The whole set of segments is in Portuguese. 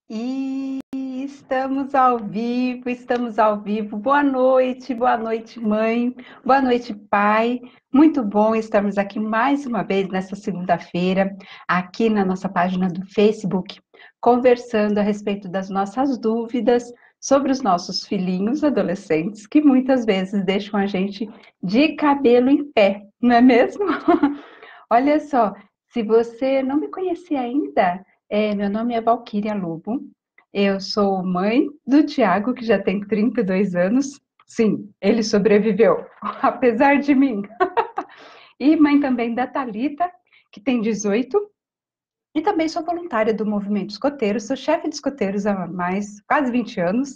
E estamos ao vivo, estamos ao vivo. Boa noite, mãe. Boa noite, pai. Muito bom estarmos aqui mais uma vez nessa segunda-feira, aqui na nossa página do Facebook, conversando a respeito das nossas dúvidas sobre os nossos filhinhos adolescentes, que muitas vezes deixam a gente de cabelo em pé, não é mesmo? Olha só, se você não me conhecia ainda, meu nome é Valquíria Lobo, eu sou mãe do Tiago, que já tem 32 anos. Sim, ele sobreviveu, apesar de mim. E mãe também da Thalita, que tem 18. E também sou voluntária do movimento escoteiro, sou chefe de escoteiros há mais quase 20 anos,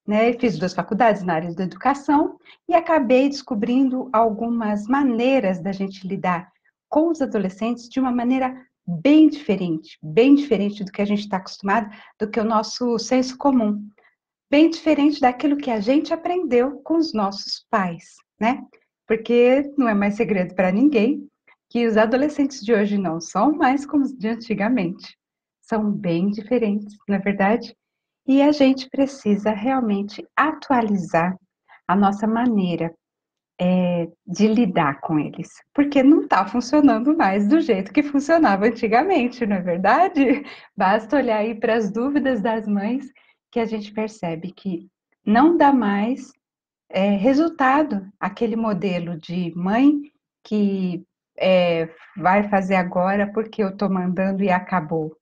né? Fiz 2 faculdades na área da educação e acabei descobrindo algumas maneiras da gente lidar com os adolescentes de uma maneira bem diferente do que a gente está acostumado, do que o nosso senso comum, bem diferente daquilo que a gente aprendeu com os nossos pais, né? Porque não é mais segredo para ninguém que os adolescentes de hoje não são mais como os de antigamente. São bem diferentes, não é verdade? E a gente precisa realmente atualizar a nossa maneira de lidar com eles, porque não está funcionando mais do jeito que funcionava antigamente, não é verdade? Basta olhar aí para as dúvidas das mães que a gente percebe que não dá mais resultado aquele modelo de mãe que vai fazer agora porque eu estou mandando e acabou.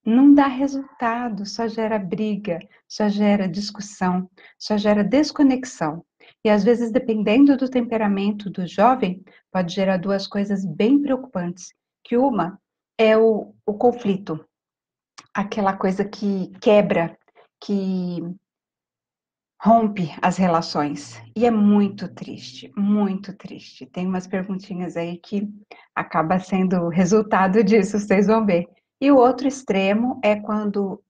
Não dá resultado, só gera briga, só gera discussão, só gera desconexão. E às vezes, dependendo do temperamento do jovem, pode gerar 2 coisas bem preocupantes. Que uma é o conflito, aquela coisa que quebra, que rompe as relações. E é muito triste, muito triste. Tem umas perguntinhas aí que acaba sendo resultado disso, vocês vão ver. E o outro extremo é quando,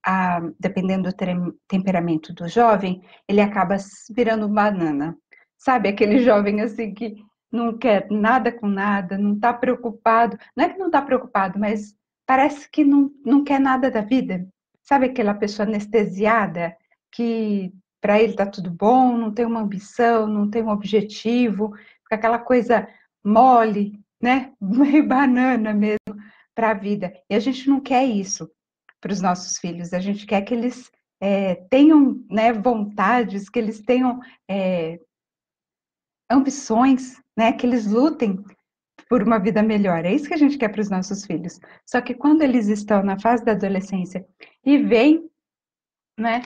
dependendo do temperamento do jovem, ele acaba virando banana. Sabe, aquele jovem assim que não quer nada com nada, não está preocupado. Não é que não está preocupado, mas parece que não quer nada da vida. Sabe aquela pessoa anestesiada que para ele está tudo bom, não tem uma ambição, não tem um objetivo, fica aquela coisa mole, né? Meio banana mesmo para a vida. E a gente não quer isso para os nossos filhos, a gente quer que eles tenham, né, vontades, que eles tenham ambições, né, que eles lutem por uma vida melhor. É isso que a gente quer para os nossos filhos. Só que quando eles estão na fase da adolescência e veem, né,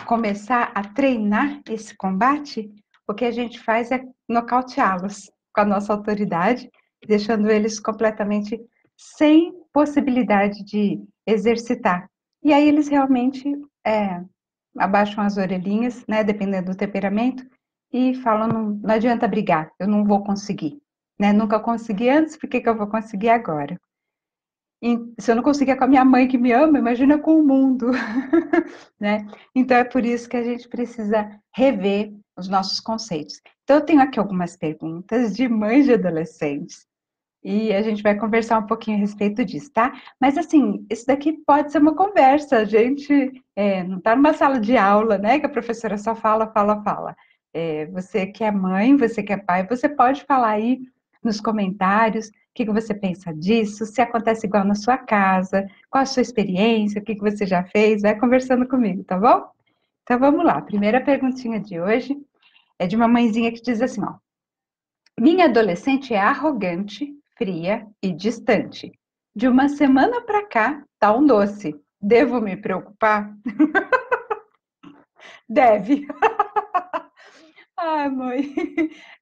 começar a treinar esse combate, o que a gente faz é nocauteá-los com a nossa autoridade, deixando eles completamente sem possibilidade de exercitar. E aí eles realmente abaixam as orelhinhas, né, dependendo do temperamento, e falam, não adianta brigar, eu não vou conseguir. Né? Nunca consegui antes, por que eu vou conseguir agora? E se eu não conseguia com a minha mãe que me ama, imagina com o mundo, né? Então é por isso que a gente precisa rever os nossos conceitos. Então eu tenho aqui algumas perguntas de mães de adolescentes e a gente vai conversar um pouquinho a respeito disso, tá? Mas assim, isso daqui pode ser uma conversa, a gente não está numa sala de aula, né? Que a professora só fala, fala, fala. Você que é mãe, você que é pai, você pode falar aí nos comentários o que você pensa disso, se acontece igual na sua casa, qual a sua experiência, o que você já fez, vai conversando comigo, tá bom? Então vamos lá, a primeira perguntinha de hoje é de uma mãezinha que diz assim, ó, minha adolescente é arrogante, fria e distante. De uma semana para cá, tá um doce. Devo me preocupar? Deve. Ai, mãe.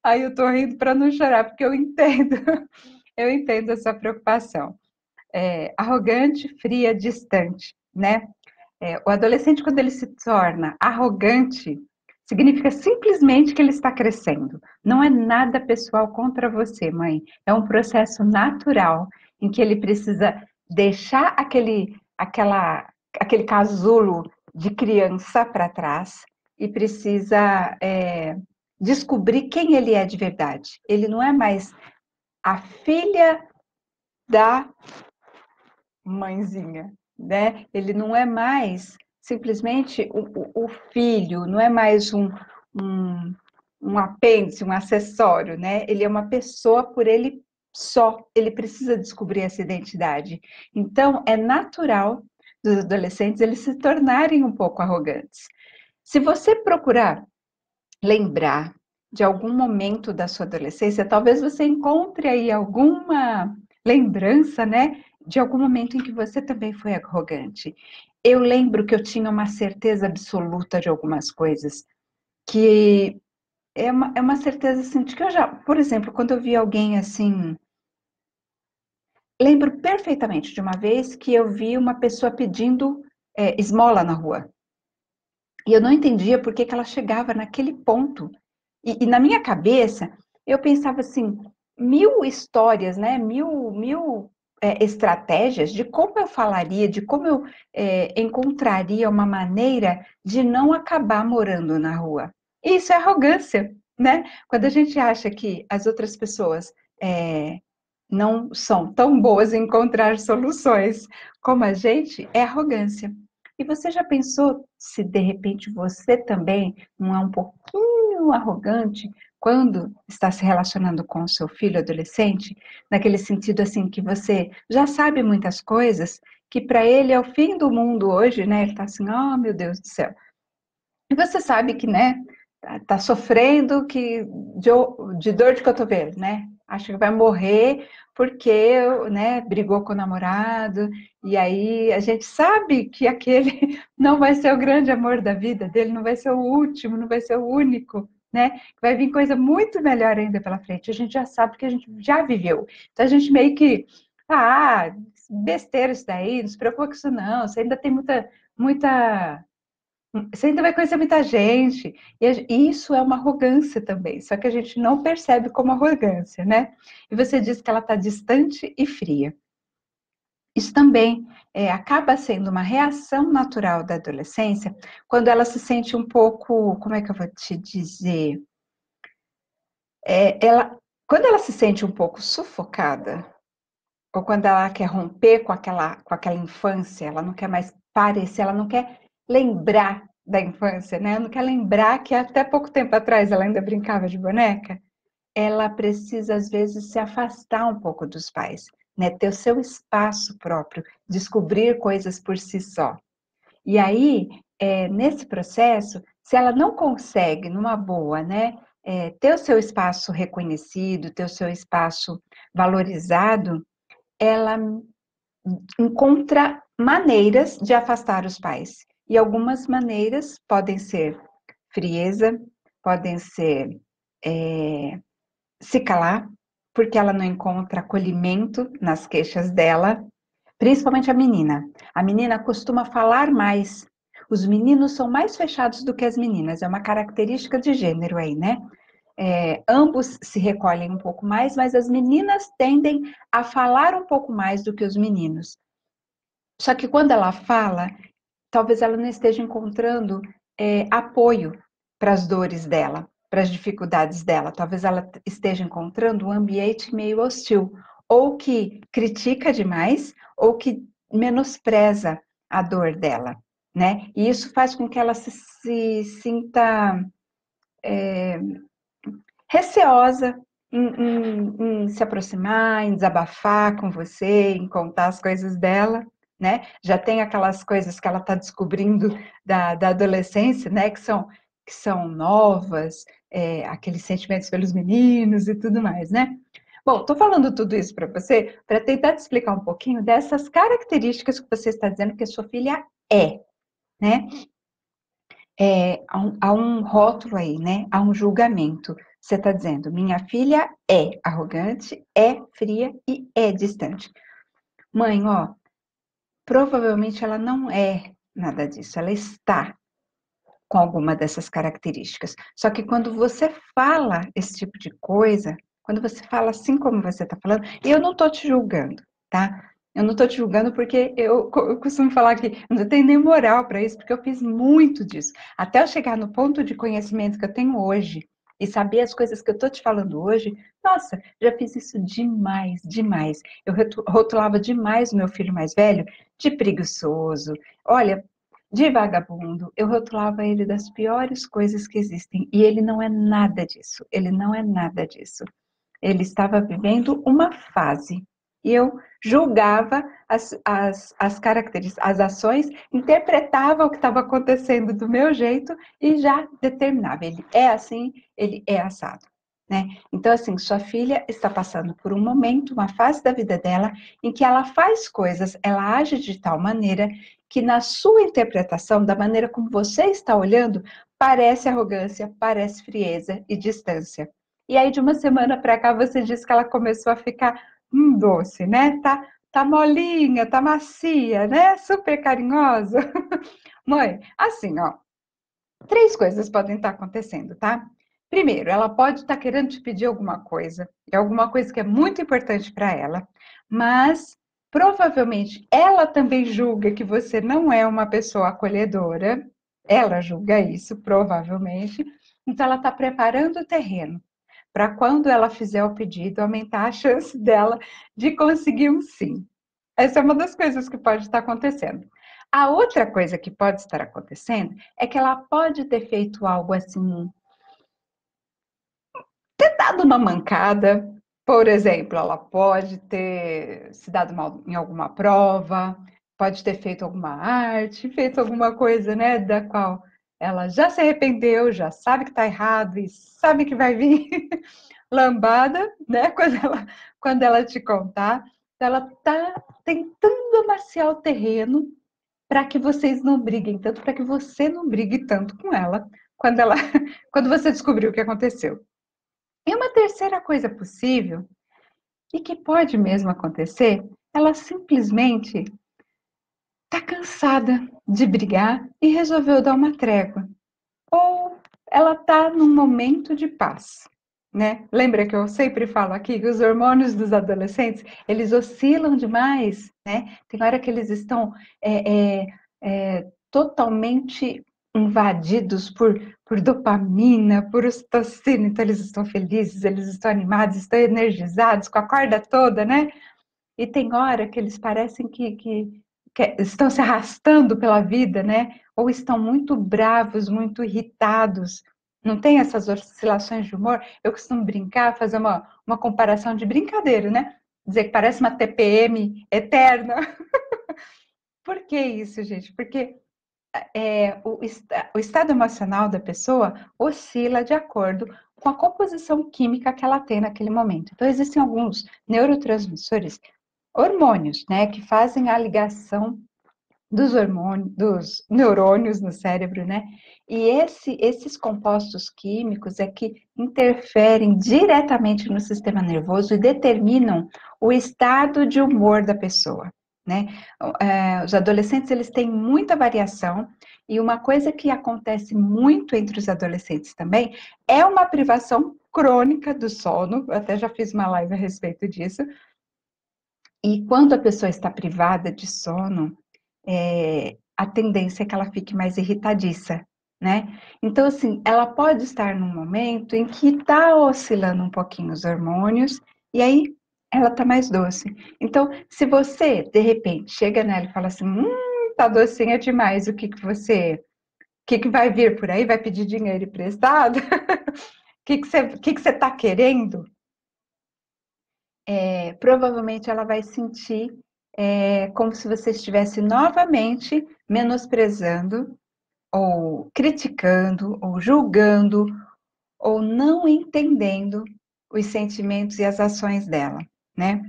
Aí eu tô rindo para não chorar, porque eu entendo. Eu entendo essa preocupação. Arrogante, fria, distante, né? O adolescente, quando ele se torna arrogante, significa simplesmente que ele está crescendo. Não é nada pessoal contra você, mãe. É um processo natural em que ele precisa deixar aquele casulo de criança para trás e precisa descobrir quem ele é de verdade. Ele não é mais a filha da mãezinha. né? Ele não é mais simplesmente o filho, não é mais um, um apêndice, um acessório, né? Ele é uma pessoa por ele só, ele precisa descobrir essa identidade. Então, é natural dos adolescentes eles se tornarem um pouco arrogantes. Se você procurar lembrar de algum momento da sua adolescência, talvez você encontre aí alguma lembrança, né, de algum momento em que você também foi arrogante. Eu lembro que eu tinha uma certeza absoluta de algumas coisas, que é uma certeza assim, de que eu já, por exemplo, quando eu vi alguém assim, lembro perfeitamente de uma vez que eu vi uma pessoa pedindo esmola na rua. E eu não entendia por que que ela chegava naquele ponto. E na minha cabeça, eu pensava assim, mil histórias, né? Mil estratégias de como eu falaria, de como eu encontraria uma maneira de não acabar morando na rua. E isso é arrogância, né? Quando a gente acha que as outras pessoas não são tão boas em encontrar soluções como a gente, é arrogância. E você já pensou se de repente você também não é um pouquinho arrogante quando está se relacionando com o seu filho adolescente? Naquele sentido assim que você já sabe muitas coisas, que para ele é o fim do mundo hoje, né? Ele está assim, oh meu Deus do céu. E você sabe que, né, tá sofrendo de dor de cotovelo, né? Acha que vai morrer porque, né, brigou com o namorado, e aí a gente sabe que aquele não vai ser o grande amor da vida dele, não vai ser o último, não vai ser o único, né? Vai vir coisa muito melhor ainda pela frente. A gente já sabe que a gente já viveu. Então a gente meio que, besteira isso daí, não se preocupa com isso não, você ainda tem muita você ainda vai conhecer muita gente. E isso é uma arrogância também, só que a gente não percebe como arrogância, né? E você diz que ela está distante e fria. Isso também acaba sendo uma reação natural da adolescência, quando ela se sente um pouco, como é que eu vou te dizer? Quando ela se sente um pouco sufocada, ou quando ela quer romper com aquela infância, ela não quer mais parecer, ela não quer lembrar da infância, né? Ela não quer lembrar que até pouco tempo atrás ela ainda brincava de boneca. Ela precisa, às vezes, se afastar um pouco dos pais, né? Ter o seu espaço próprio, descobrir coisas por si só. E aí, nesse processo, se ela não consegue, numa boa, né, ter o seu espaço reconhecido, ter o seu espaço valorizado, ela encontra maneiras de afastar os pais. E algumas maneiras podem ser frieza, podem ser se calar, porque ela não encontra acolhimento nas queixas dela, principalmente a menina. A menina costuma falar mais. Os meninos são mais fechados do que as meninas, é uma característica de gênero aí, né? Ambos se recolhem um pouco mais, mas as meninas tendem a falar um pouco mais do que os meninos. Só que quando ela fala, talvez ela não esteja encontrando apoio para as dores dela, para as dificuldades dela. Talvez ela esteja encontrando um ambiente meio hostil, ou que critica demais, ou que menospreza a dor dela, né? E isso faz com que ela se sinta receosa em se aproximar, em desabafar com você, em contar as coisas dela, né? Já tem aquelas coisas que ela está descobrindo da adolescência, né? Que são novas, aqueles sentimentos pelos meninos e tudo mais, né? Bom, estou falando tudo isso para você para tentar te explicar um pouquinho dessas características que você está dizendo que a sua filha é, né? Há um rótulo aí, né? Há um julgamento. Você está dizendo, minha filha é arrogante, é fria e é distante. Mãe, ó, provavelmente ela não é nada disso, ela está com alguma dessas características. Só que quando você fala esse tipo de coisa, quando você fala assim como você está falando, e eu não estou te julgando, tá? Eu não estou te julgando porque eu costumo falar que eu não tenho nem moral para isso, porque eu fiz muito disso. Até eu chegar no ponto de conhecimento que eu tenho hoje, e saber as coisas que eu tô te falando hoje, nossa, já fiz isso demais, demais. Eu rotulava demais o meu filho mais velho de preguiçoso, olha, de vagabundo. Eu rotulava ele das piores coisas que existem e ele não é nada disso. Ele não é nada disso. Ele estava vivendo uma fase. E eu julgava as características, as ações, interpretava o que estava acontecendo do meu jeito e já determinava. Ele é assim, ele é assado. Né? Então, assim, sua filha está passando por um momento, uma fase da vida dela, em que ela faz coisas, ela age de tal maneira que, na sua interpretação, da maneira como você está olhando, parece arrogância, parece frieza e distância. E aí, de uma semana para cá, você disse que ela começou a ficar doce, né? Tá molinha, tá macia, né? Super carinhosa. Mãe, assim, ó, 3 coisas podem estar acontecendo, tá? Primeiro, ela pode estar querendo te pedir alguma coisa, é alguma coisa que é muito importante para ela, mas provavelmente ela também julga que você não é uma pessoa acolhedora, ela julga isso, provavelmente, então ela está preparando o terreno para quando ela fizer o pedido, aumentar a chance dela de conseguir um sim. Essa é uma das coisas que pode estar acontecendo. A outra coisa que pode estar acontecendo é que ela pode ter feito algo assim, ter dado uma mancada, por exemplo, ela pode ter se dado mal em alguma prova, pode ter feito alguma arte, feito alguma coisa, né, da qual ela já se arrependeu, já sabe que está errado e sabe que vai vir lambada, né? Quando ela te contar, ela tá tentando amaciar o terreno para que vocês não briguem tanto, para que você não brigue tanto com ela quando ela, quando você descobriu o que aconteceu. E uma terceira coisa possível, e que pode mesmo acontecer, ela simplesmente tá cansada de brigar e resolveu dar uma trégua. Ou ela tá num momento de paz. Né? Lembra que eu sempre falo aqui que os hormônios dos adolescentes, eles oscilam demais, né? Tem hora que eles estão totalmente invadidos por dopamina, por ocitocina, então eles estão felizes, eles estão animados, estão energizados, com a corda toda, né? E tem hora que eles parecem que estão se arrastando pela vida, né? Ou estão muito bravos, muito irritados. Não tem essas oscilações de humor? Eu costumo brincar, fazer uma comparação de brincadeira, né? Dizer que parece uma TPM eterna. Por que isso, gente? Porque o estado emocional da pessoa oscila de acordo com a composição química que ela tem naquele momento. Então, existem alguns neurotransmissores, hormônios, né, que fazem a ligação dos hormônios, dos neurônios no cérebro, né? E esses compostos químicos é que interferem diretamente no sistema nervoso e determinam o estado de humor da pessoa, né? Os adolescentes, eles têm muita variação e uma coisa que acontece muito entre os adolescentes também é uma privação crônica do sono. Eu até já fiz uma live a respeito disso. E quando a pessoa está privada de sono, a tendência é que ela fique mais irritadiça, né? Então, assim, ela pode estar num momento em que está oscilando um pouquinho os hormônios, e aí ela tá mais doce. Então, se você, de repente, chega nela e fala assim, tá docinha demais, o que vai vir por aí? Vai pedir dinheiro emprestado? O que você tá querendo? Provavelmente ela vai sentir como se você estivesse novamente menosprezando, ou criticando, ou julgando, ou não entendendo os sentimentos e as ações dela, né?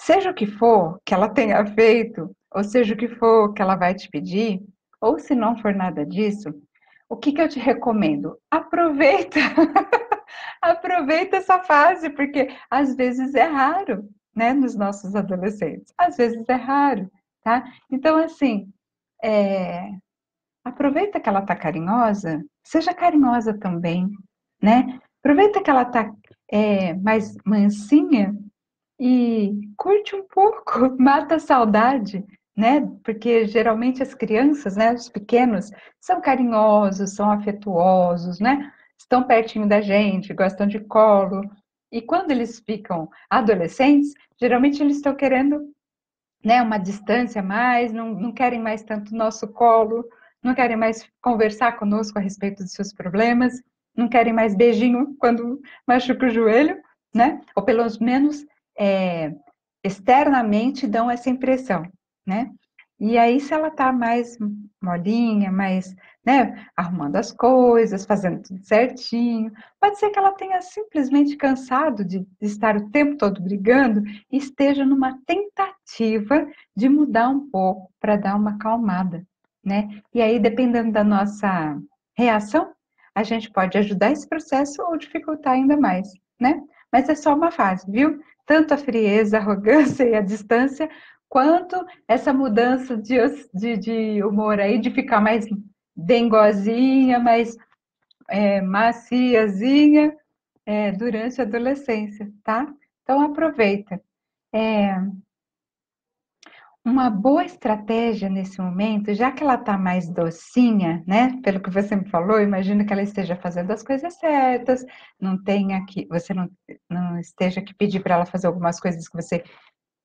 Seja o que for que ela tenha feito, ou seja o que for que ela vai te pedir, ou se não for nada disso, o que eu te recomendo? Aproveita Aproveita essa fase, porque às vezes é raro, né, nos nossos adolescentes. Às vezes é raro, tá? Então, assim, aproveita que ela tá carinhosa, seja carinhosa também, né? Aproveita que ela tá mais mansinha e curte um pouco, mata a saudade, né? Porque geralmente as crianças, né, os pequenos, são carinhosos, são afetuosos, né? estão pertinho da gente, gostam de colo. E quando eles ficam adolescentes, geralmente eles estão querendo, né, uma distância a mais, não querem mais tanto nosso colo, não querem mais conversar conosco a respeito dos seus problemas, não querem mais beijinho quando machuca o joelho, né? Ou pelo menos externamente dão essa impressão, né? E aí, se ela tá mais molinha, mais, né, arrumando as coisas, fazendo tudo certinho, pode ser que ela tenha simplesmente cansado de estar o tempo todo brigando e esteja numa tentativa de mudar um pouco para dar uma acalmada, né? E aí, dependendo da nossa reação, a gente pode ajudar esse processo ou dificultar ainda mais, né? Mas é só uma fase, viu? Tanto a frieza, a arrogância e a distância, quanto essa mudança de humor aí, de ficar mais dengozinha, mais maciazinha durante a adolescência, tá? Então aproveita. Uma boa estratégia nesse momento, já que ela está mais docinha, né? Pelo que você me falou, imagino que ela esteja fazendo as coisas certas, não tenha que, você não esteja que pedir para ela fazer algumas coisas que você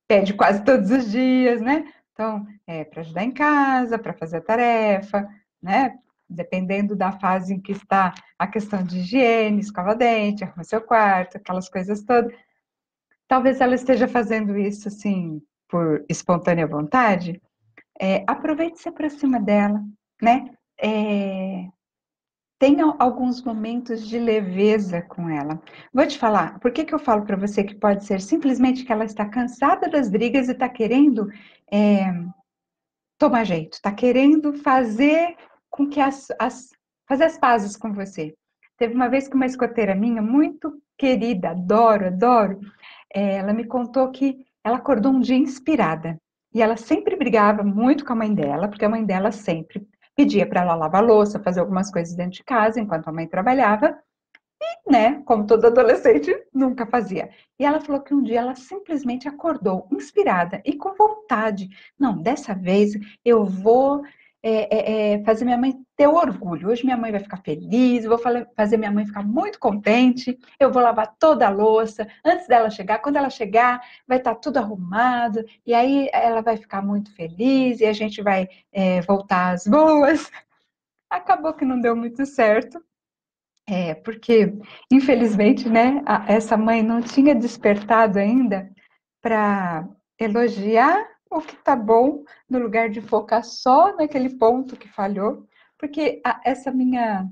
pede quase todos os dias, né? Então, para ajudar em casa, para fazer a tarefa, né? Dependendo da fase em que está a questão de higiene, escova dente, arruma seu quarto, aquelas coisas todas. Talvez ela esteja fazendo isso, assim, por espontânea vontade. Aproveite e se aproxima dela, né? Tenha alguns momentos de leveza com ela. Vou te falar, por que eu falo para você que pode ser simplesmente que ela está cansada das brigas e está querendo tomar jeito, está querendo fazer com que fazer as pazes com você. Teve uma vez que uma escoteira minha, muito querida, adoro, ela me contou que ela acordou um dia inspirada. E ela sempre brigava muito com a mãe dela, porque a mãe dela sempre pedia para ela lavar louça, fazer algumas coisas dentro de casa, enquanto a mãe trabalhava, né? Como todo adolescente, nunca fazia. E ela falou que um dia ela simplesmente acordou inspirada e com vontade. Não, dessa vez eu vou fazer minha mãe ter orgulho. Hoje minha mãe vai ficar feliz, vou fazer minha mãe ficar muito contente. Eu vou lavar toda a louça antes dela chegar. Quando ela chegar, vai estar tudo arrumado. E aí ela vai ficar muito feliz e a gente vai voltar às boas. Acabou que não deu muito certo. Porque, infelizmente, né, essa mãe não tinha despertado ainda para elogiar o que está bom, no lugar de focar só naquele ponto que falhou, porque essa minha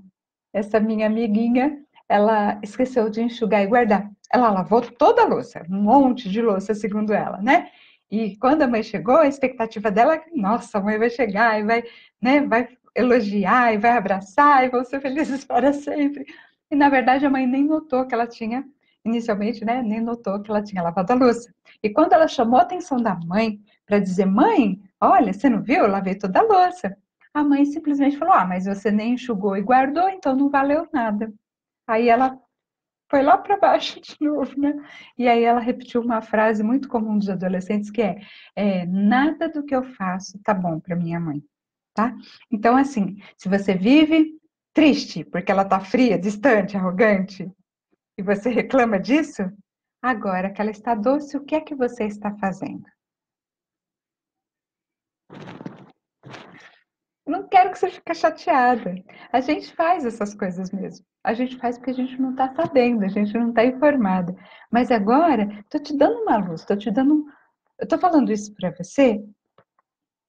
amiguinha, ela esqueceu de enxugar e guardar. Ela lavou toda a louça, um monte de louça, segundo ela, né? E quando a mãe chegou, a expectativa dela é que, nossa, a mãe vai chegar e vai, né, vai elogiar e vai abraçar e vão ser felizes para sempre. E, na verdade, a mãe nem notou que ela tinha, inicialmente, né, nem notou que ela tinha lavado a louça. E quando ela chamou a atenção da mãe para dizer, mãe, olha, você não viu? Eu lavei toda a louça. A mãe simplesmente falou, mas você nem enxugou e guardou, então não valeu nada. Aí ela foi lá para baixo de novo, né? E aí ela repetiu uma frase muito comum dos adolescentes que nada do que eu faço tá bom para minha mãe, tá? Então, assim, se você vive triste porque ela tá fria, distante, arrogante, e você reclama disso, agora que ela está doce, o que é que você está fazendo? Não quero que você fique chateada. A gente faz essas coisas mesmo. A gente faz porque a gente não está sabendo, a gente não está informada. Mas agora, estou te dando uma luz, estou te dando. Eu estou falando isso para você,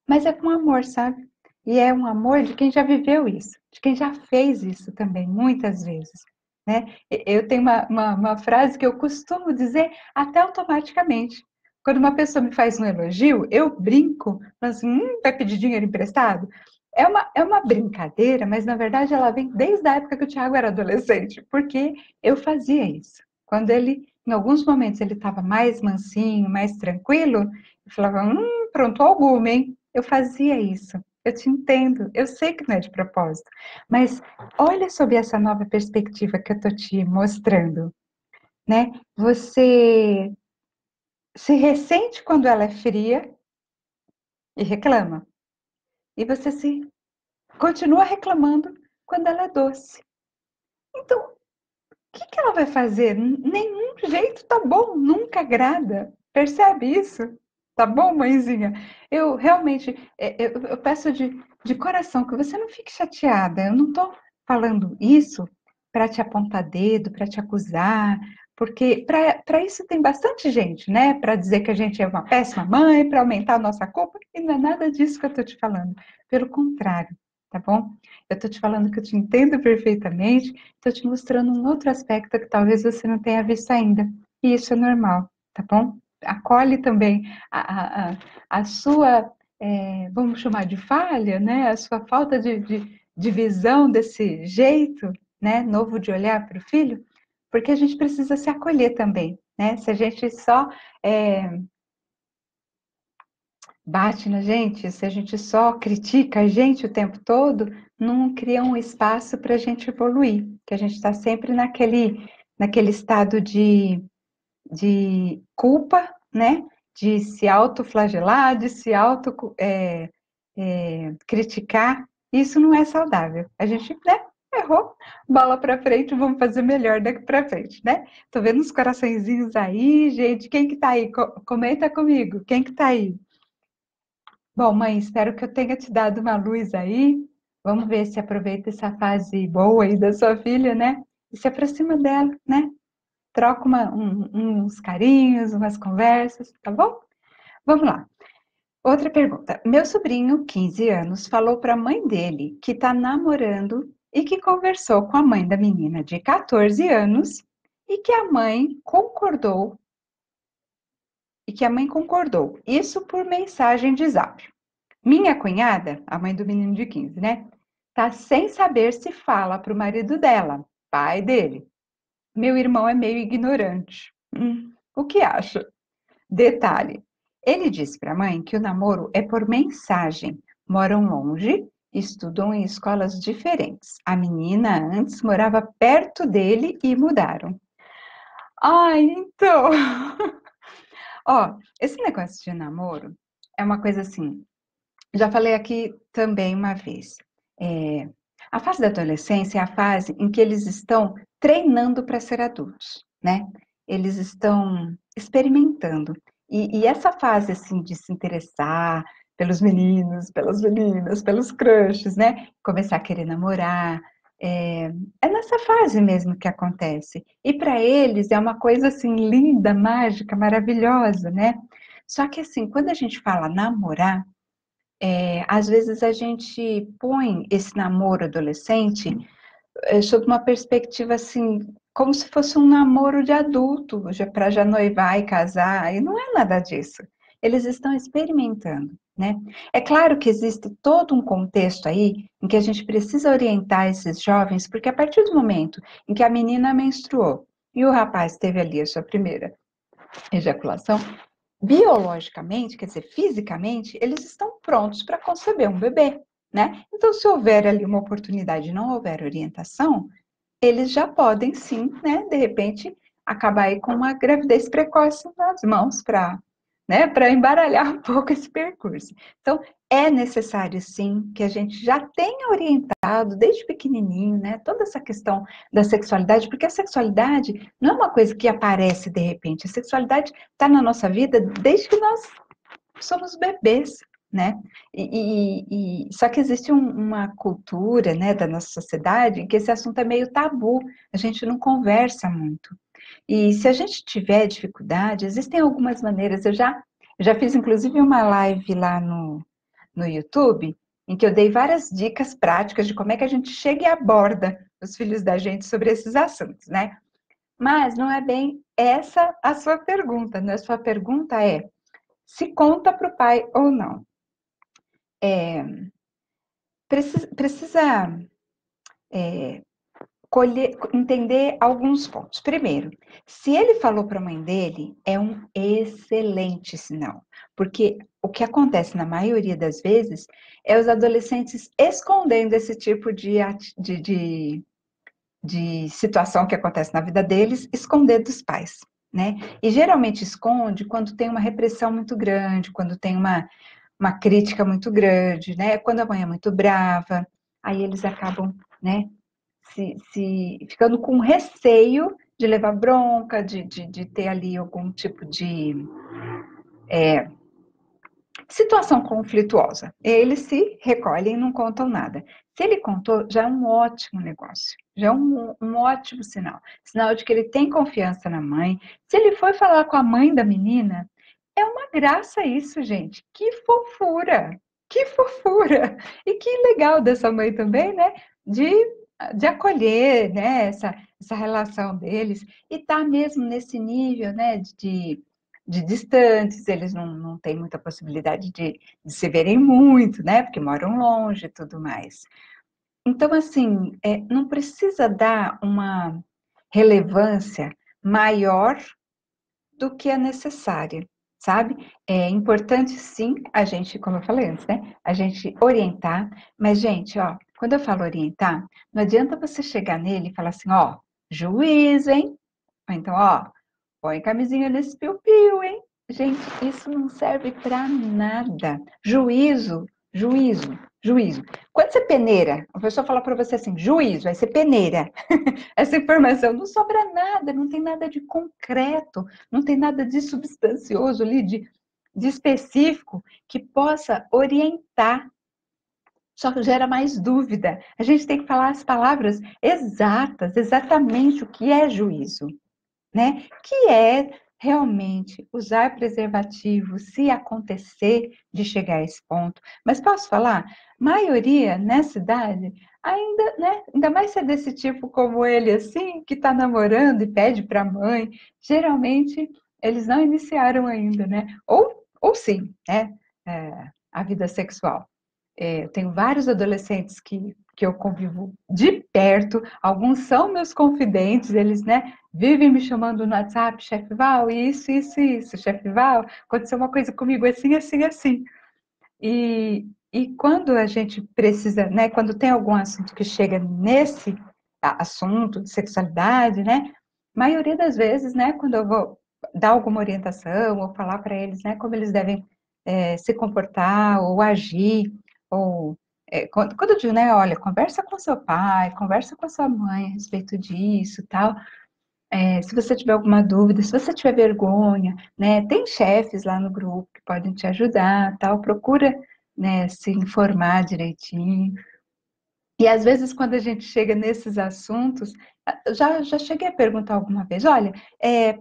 mas é com amor, sabe? E é um amor de quem já viveu isso, de quem já fez isso também, muitas vezes. Né? Eu tenho uma frase que eu costumo dizer até automaticamente. Quando uma pessoa me faz um elogio, eu brinco, assim, vai pedir dinheiro emprestado? É uma brincadeira, mas na verdade ela vem desde a época que o Thiago era adolescente, porque eu fazia isso. Quando ele, em alguns momentos, ele estava mais mansinho, mais tranquilo, eu falava, pronto alguma, hein? Eu fazia isso. Eu te entendo, eu sei que não é de propósito, mas olha sobre essa nova perspectiva que eu estou te mostrando, né? Você se ressente quando ela é fria e reclama, e você se continua reclamando quando ela é doce. Então, o que ela vai fazer? Nenhum jeito tá bom, nunca agrada. Percebe isso? Tá bom, mãezinha? Eu realmente, eu peço de coração que você não fique chateada. Eu não tô falando isso para te apontar dedo, para te acusar, porque para isso tem bastante gente, né? Para dizer que a gente é uma péssima mãe, para aumentar a nossa culpa, e não é nada disso que eu tô te falando. Pelo contrário, tá bom? Eu tô te falando que eu te entendo perfeitamente, estou te mostrando um outro aspecto que talvez você não tenha visto ainda. E isso é normal, tá bom? Acolhe também a sua, vamos chamar de falha, né? A sua falta de visão desse jeito, né? Novo de olhar para o filho, porque a gente precisa se acolher também, né? Se a gente só bate na gente, se a gente só critica a gente o tempo todo, não cria um espaço para a gente evoluir, que a gente está sempre naquele estado de culpa, né? De se autoflagelar, de se criticar. Isso não é saudável. A gente, né? Errou, bola para frente, vamos fazer melhor daqui para frente, né? Tô vendo uns coraçõezinhos aí, gente. Quem que tá aí? Comenta comigo. Quem que tá aí? Bom, mãe, espero que eu tenha te dado uma luz aí. Vamos ver se aproveita essa fase boa aí da sua filha, né? E se aproxima dela, né? Troca uns carinhos, umas conversas, tá bom? Vamos lá. Outra pergunta. Meu sobrinho, 15 anos, falou para a mãe dele que está namorando e que conversou com a mãe da menina de 14 anos e que a mãe concordou. Isso por mensagem de zap. Minha cunhada, a mãe do menino de 15, né? Tá sem saber se fala pro marido dela, pai dele. Meu irmão é meio ignorante. O que acha? Detalhe: ele disse para a mãe que o namoro é por mensagem. Moram longe, estudam em escolas diferentes. A menina antes morava perto dele e mudaram. Ai, então. Ó, esse negócio de namoro é uma coisa assim. Já falei aqui também uma vez. É, a fase da adolescência é a fase em que eles estão treinando para ser adultos, né? Eles estão experimentando. E essa fase, assim, de se interessar pelos meninos, pelas meninas, pelos crushes, né? Começar a querer namorar, é nessa fase mesmo que acontece. E para eles é uma coisa, assim, linda, mágica, maravilhosa, né? Só que, assim, quando a gente fala namorar, às vezes a gente põe esse namoro adolescente sob uma perspectiva assim, como se fosse um namoro de adulto, já para já noivar e casar, e não é nada disso. Eles estão experimentando, né? É claro que existe todo um contexto aí em que a gente precisa orientar esses jovens, porque a partir do momento em que a menina menstruou e o rapaz teve ali a sua primeira ejaculação, biologicamente, quer dizer, fisicamente, eles estão prontos para conceber um bebê, né? Então, se houver ali uma oportunidade e não houver orientação, eles já podem sim, né, de repente, acabar aí com uma gravidez precoce nas mãos para, né, para embaralhar um pouco esse percurso. Então, é necessário sim que a gente já tenha orientado desde pequenininho, né, toda essa questão da sexualidade, porque a sexualidade não é uma coisa que aparece de repente, a sexualidade está na nossa vida desde que nós somos bebês, né? Só que existe uma cultura, né, da nossa sociedade em que esse assunto é meio tabu, a gente não conversa muito. E se a gente tiver dificuldade, existem algumas maneiras. Eu já fiz inclusive uma live lá no YouTube, em que eu dei várias dicas práticas de como é que a gente chega e aborda os filhos da gente sobre esses assuntos, né? Mas não é bem essa a sua pergunta, né? A sua pergunta é se conta para o pai ou não. Precisa entender alguns pontos. Primeiro, se ele falou para a mãe dele, é um excelente sinal, porque o que acontece na maioria das vezes é os adolescentes escondendo esse tipo de situação que acontece na vida deles, esconder dos pais, né? E geralmente esconde quando tem uma repressão muito grande, quando tem uma crítica muito grande, né? Quando a mãe é muito brava, aí eles acabam, né, ficando com receio de levar bronca, de ter ali algum tipo de situação conflituosa. Eles se recolhem e não contam nada. Se ele contou, já é um ótimo negócio, já é um ótimo sinal. Sinal de que ele tem confiança na mãe. Se ele foi falar com a mãe da menina, é uma graça isso, gente. Que fofura! Que fofura! E que legal dessa mãe também, né? De, de acolher, né? Essa relação deles. E tá mesmo nesse nível, né? De distantes, eles não têm muita possibilidade de se verem muito, né? Porque moram longe e tudo mais. Então, assim, não precisa dar uma relevância maior do que é necessária, sabe? É importante, sim, a gente, como eu falei antes, né? A gente orientar, mas, gente, ó, quando eu falo orientar, não adianta você chegar nele e falar assim, ó, juízo, hein? Ou então, ó, põe camisinha nesse piu-piu, hein? Gente, isso não serve para nada. Juízo, juízo, juízo. Quando você peneira, a pessoa fala para você assim, juízo, aí você peneira. Essa informação não sobra nada, não tem nada de concreto, não tem nada de substancioso ali, de específico, que possa orientar. Só que gera mais dúvida. A gente tem que falar as palavras exatas, exatamente o que é juízo, né? Que é realmente usar preservativo se acontecer de chegar a esse ponto. Mas posso falar, maioria nessa idade ainda, né? Ainda mais se é desse tipo como ele assim, que está namorando e pede para a mãe, geralmente eles não iniciaram ainda, né? Ou sim, né? A vida sexual. Eu tenho vários adolescentes que eu convivo de perto, alguns são meus confidentes, eles, né, vivem me chamando no WhatsApp, chefe Val, isso, chefe Val, aconteceu uma coisa comigo assim, assim, assim. E quando a gente precisa, né, quando tem algum assunto que chega nesse assunto de sexualidade, né, maioria das vezes, né, quando eu vou dar alguma orientação ou falar para eles, né, como eles devem se comportar ou agir, ou quando eu digo, né, olha, conversa com seu pai, conversa com a sua mãe a respeito disso, tal. Se você tiver alguma dúvida, se você tiver vergonha, né, tem chefes lá no grupo que podem te ajudar, tal. Procura, né, se informar direitinho. E às vezes, quando a gente chega nesses assuntos, já cheguei a perguntar alguma vez: olha,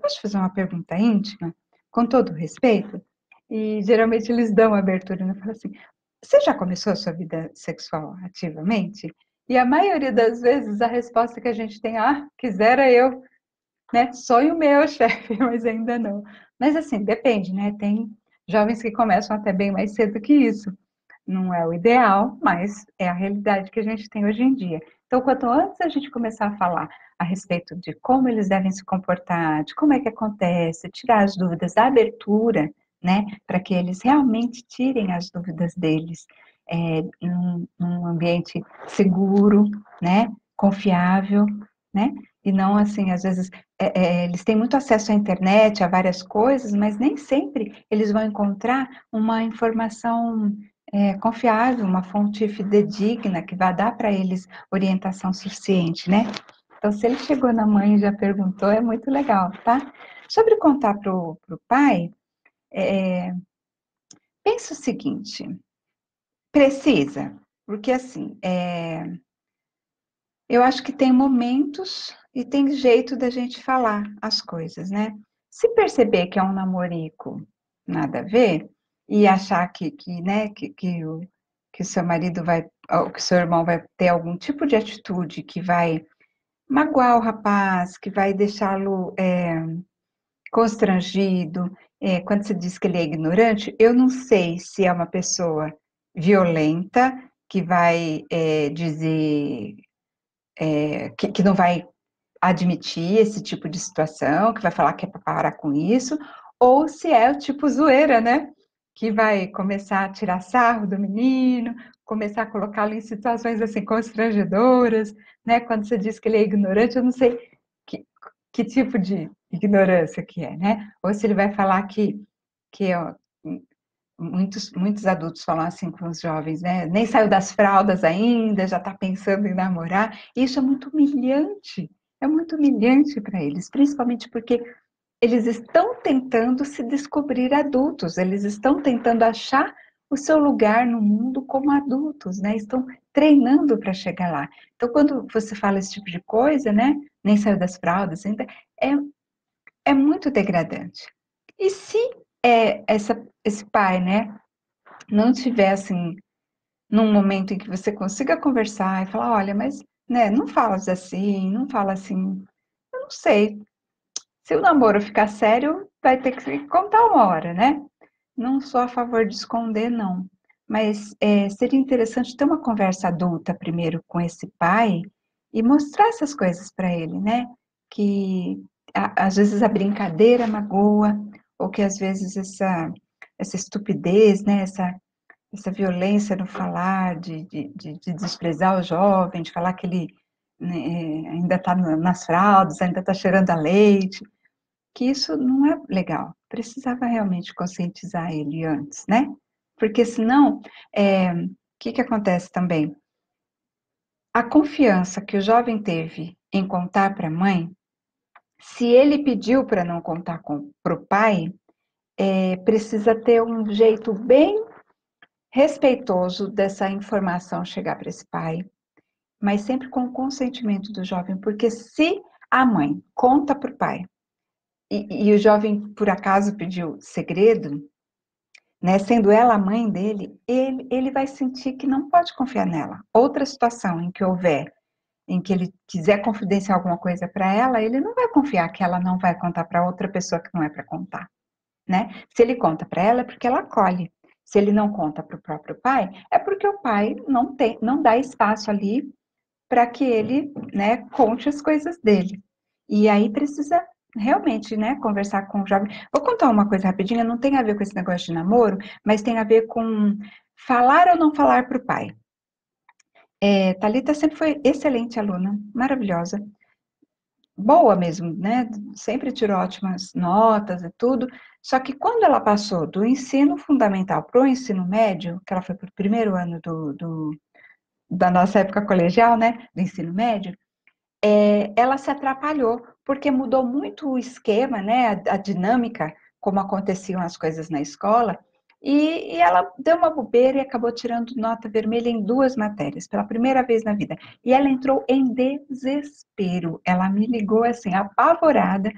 posso te fazer uma pergunta íntima, com todo respeito? E geralmente eles dão abertura, né? Falam assim: você já começou a sua vida sexual ativamente? E a maioria das vezes a resposta que a gente tem, quisera eu, né? Sonho meu, chefe, mas ainda não. Mas assim, depende, né? Tem jovens que começam até bem mais cedo que isso. Não é o ideal, mas é a realidade que a gente tem hoje em dia. Então, quanto antes a gente começar a falar a respeito de como eles devem se comportar, de como é que acontece, tirar as dúvidas, a abertura, né, para que eles realmente tirem as dúvidas deles num ambiente seguro, né, confiável, né, e não assim, às vezes, eles têm muito acesso à internet, a várias coisas, mas nem sempre eles vão encontrar uma informação confiável, uma fonte fidedigna que vai dar para eles orientação suficiente, né? Então, se ele chegou na mãe e já perguntou, é muito legal, tá? Sobre contar para o pai, pensa o seguinte, precisa, porque assim, eu acho que tem momentos e tem jeito da gente falar as coisas, né? Se perceber que é um namorico nada a ver, e achar né, que o seu marido vai, ou que o seu irmão vai ter algum tipo de atitude que vai magoar o rapaz, que vai deixá-lo constrangido, quando se diz que ele é ignorante, eu não sei se é uma pessoa violenta, que vai dizer que não vai admitir esse tipo de situação, que vai falar que é para parar com isso, ou se é o tipo zoeira, né? Que vai começar a tirar sarro do menino, começar a colocá-lo em situações assim constrangedoras, né? Quando você diz que ele é ignorante, eu não sei que, que tipo de ignorância que é, né? Ou se ele vai falar que é muitos adultos falam assim com os jovens, né? Nem saiu das fraldas ainda, já está pensando em namorar. Isso é muito humilhante para eles, principalmente porque eles estão tentando se descobrir adultos, eles estão tentando achar o seu lugar no mundo como adultos, né? Estão treinando para chegar lá. Então, quando você fala esse tipo de coisa, né? Nem saiu das fraldas ainda, é, é muito degradante. E se esse pai, né, não tiver assim, num momento em que você consiga conversar e falar, olha, mas, né, não fala assim, não fala assim, eu não sei. Se o namoro ficar sério, vai ter que contar uma hora, né? Não sou a favor de esconder, não. Mas seria interessante ter uma conversa adulta primeiro com esse pai e mostrar essas coisas para ele, né? Que às vezes a brincadeira magoa, ou que às vezes essa estupidez, né? Essa violência no falar, de desprezar o jovem, de falar que ele, né, ainda está nas fraldas, ainda está cheirando a leite, que isso não é legal. Precisava realmente conscientizar ele antes, né? Porque senão, o que acontece também? A confiança que o jovem teve em contar para a mãe, se ele pediu para não contar para o pai, precisa ter um jeito bem respeitoso dessa informação chegar para esse pai, mas sempre com o consentimento do jovem, porque se a mãe conta para o pai e o jovem por acaso pediu segredo, né, sendo ela a mãe dele, ele vai sentir que não pode confiar nela. Outra situação em que houver, em que ele quiser confidenciar alguma coisa para ela, ele não vai confiar que ela não vai contar para outra pessoa que não é para contar, né? Se ele conta para ela, é porque ela acolhe. Se ele não conta para o próprio pai, é porque o pai não dá espaço ali para que ele, né, conte as coisas dele. E aí precisa realmente, né, conversar com o jovem. Vou contar uma coisa rapidinha, não tem a ver com esse negócio de namoro, mas tem a ver com falar ou não falar para o pai. Thalita sempre foi excelente aluna, maravilhosa, boa mesmo, né? Sempre tirou ótimas notas e tudo. Só que quando ela passou do ensino fundamental para o ensino médio, que ela foi para o primeiro ano da nossa época colegial, né? Do ensino médio, ela se atrapalhou, porque mudou muito o esquema, né, a dinâmica, como aconteciam as coisas na escola, e ela deu uma bobeira e acabou tirando nota vermelha em 2 matérias, pela primeira vez na vida. E ela entrou em desespero. Ela me ligou assim, apavorada,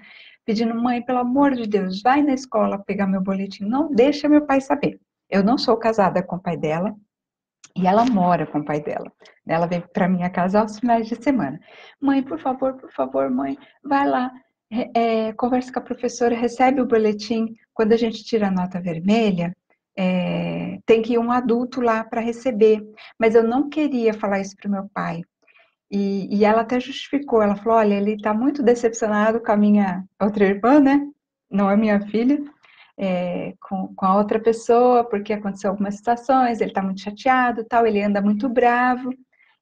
pedindo, mãe, pelo amor de Deus, vai na escola pegar meu boletim, não deixa meu pai saber. Eu não sou casada com o pai dela, e ela mora com o pai dela. Ela vem para minha casa aos finais de semana. Mãe, por favor, mãe, vai lá, conversa com a professora, recebe o boletim. Quando a gente tira a nota vermelha, tem que ir um adulto lá para receber. Mas eu não queria falar isso para o meu pai. E ela até justificou. Ela falou: olha, ele está muito decepcionado com a minha outra irmã, né? Não é minha filha com a outra pessoa, porque aconteceu algumas situações, ele está muito chateado, tal, ele anda muito bravo,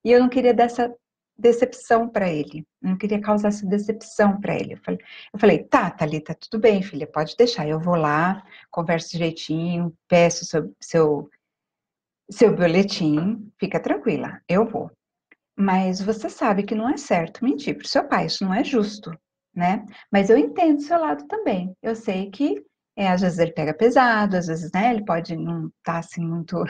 e eu não queria dar essa decepção para ele, não queria causar essa decepção para ele. Eu falei, tá, Thalita, tudo bem, filha, pode deixar, eu vou lá, converso direitinho, peço seu boletim, fica tranquila, eu vou. Mas você sabe que não é certo mentir para o seu pai, isso não é justo, né? Mas eu entendo o seu lado também. Eu sei que às vezes ele pega pesado, às vezes, né, ele pode não estar assim muito,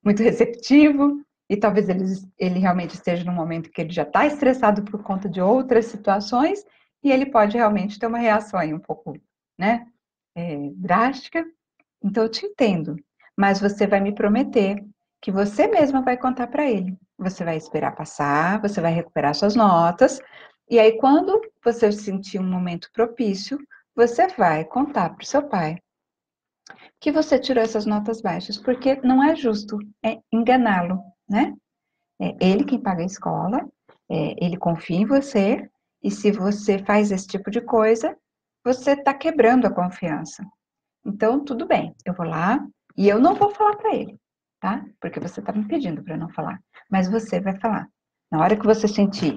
muito receptivo, e talvez ele realmente esteja num momento que ele já está estressado por conta de outras situações, e ele pode realmente ter uma reação aí um pouco, né, drástica. Então eu te entendo, mas você vai me prometer que você mesma vai contar para ele. Você vai esperar passar, você vai recuperar suas notas, e aí quando você sentir um momento propício, você vai contar para o seu pai que você tirou essas notas baixas, porque não é justo enganá-lo, né? É ele quem paga a escola, ele confia em você, e se você faz esse tipo de coisa, você está quebrando a confiança. Então, tudo bem, eu vou lá e eu não vou falar para ele, tá? Porque você está me pedindo para não falar, mas você vai falar. Na hora que você sentir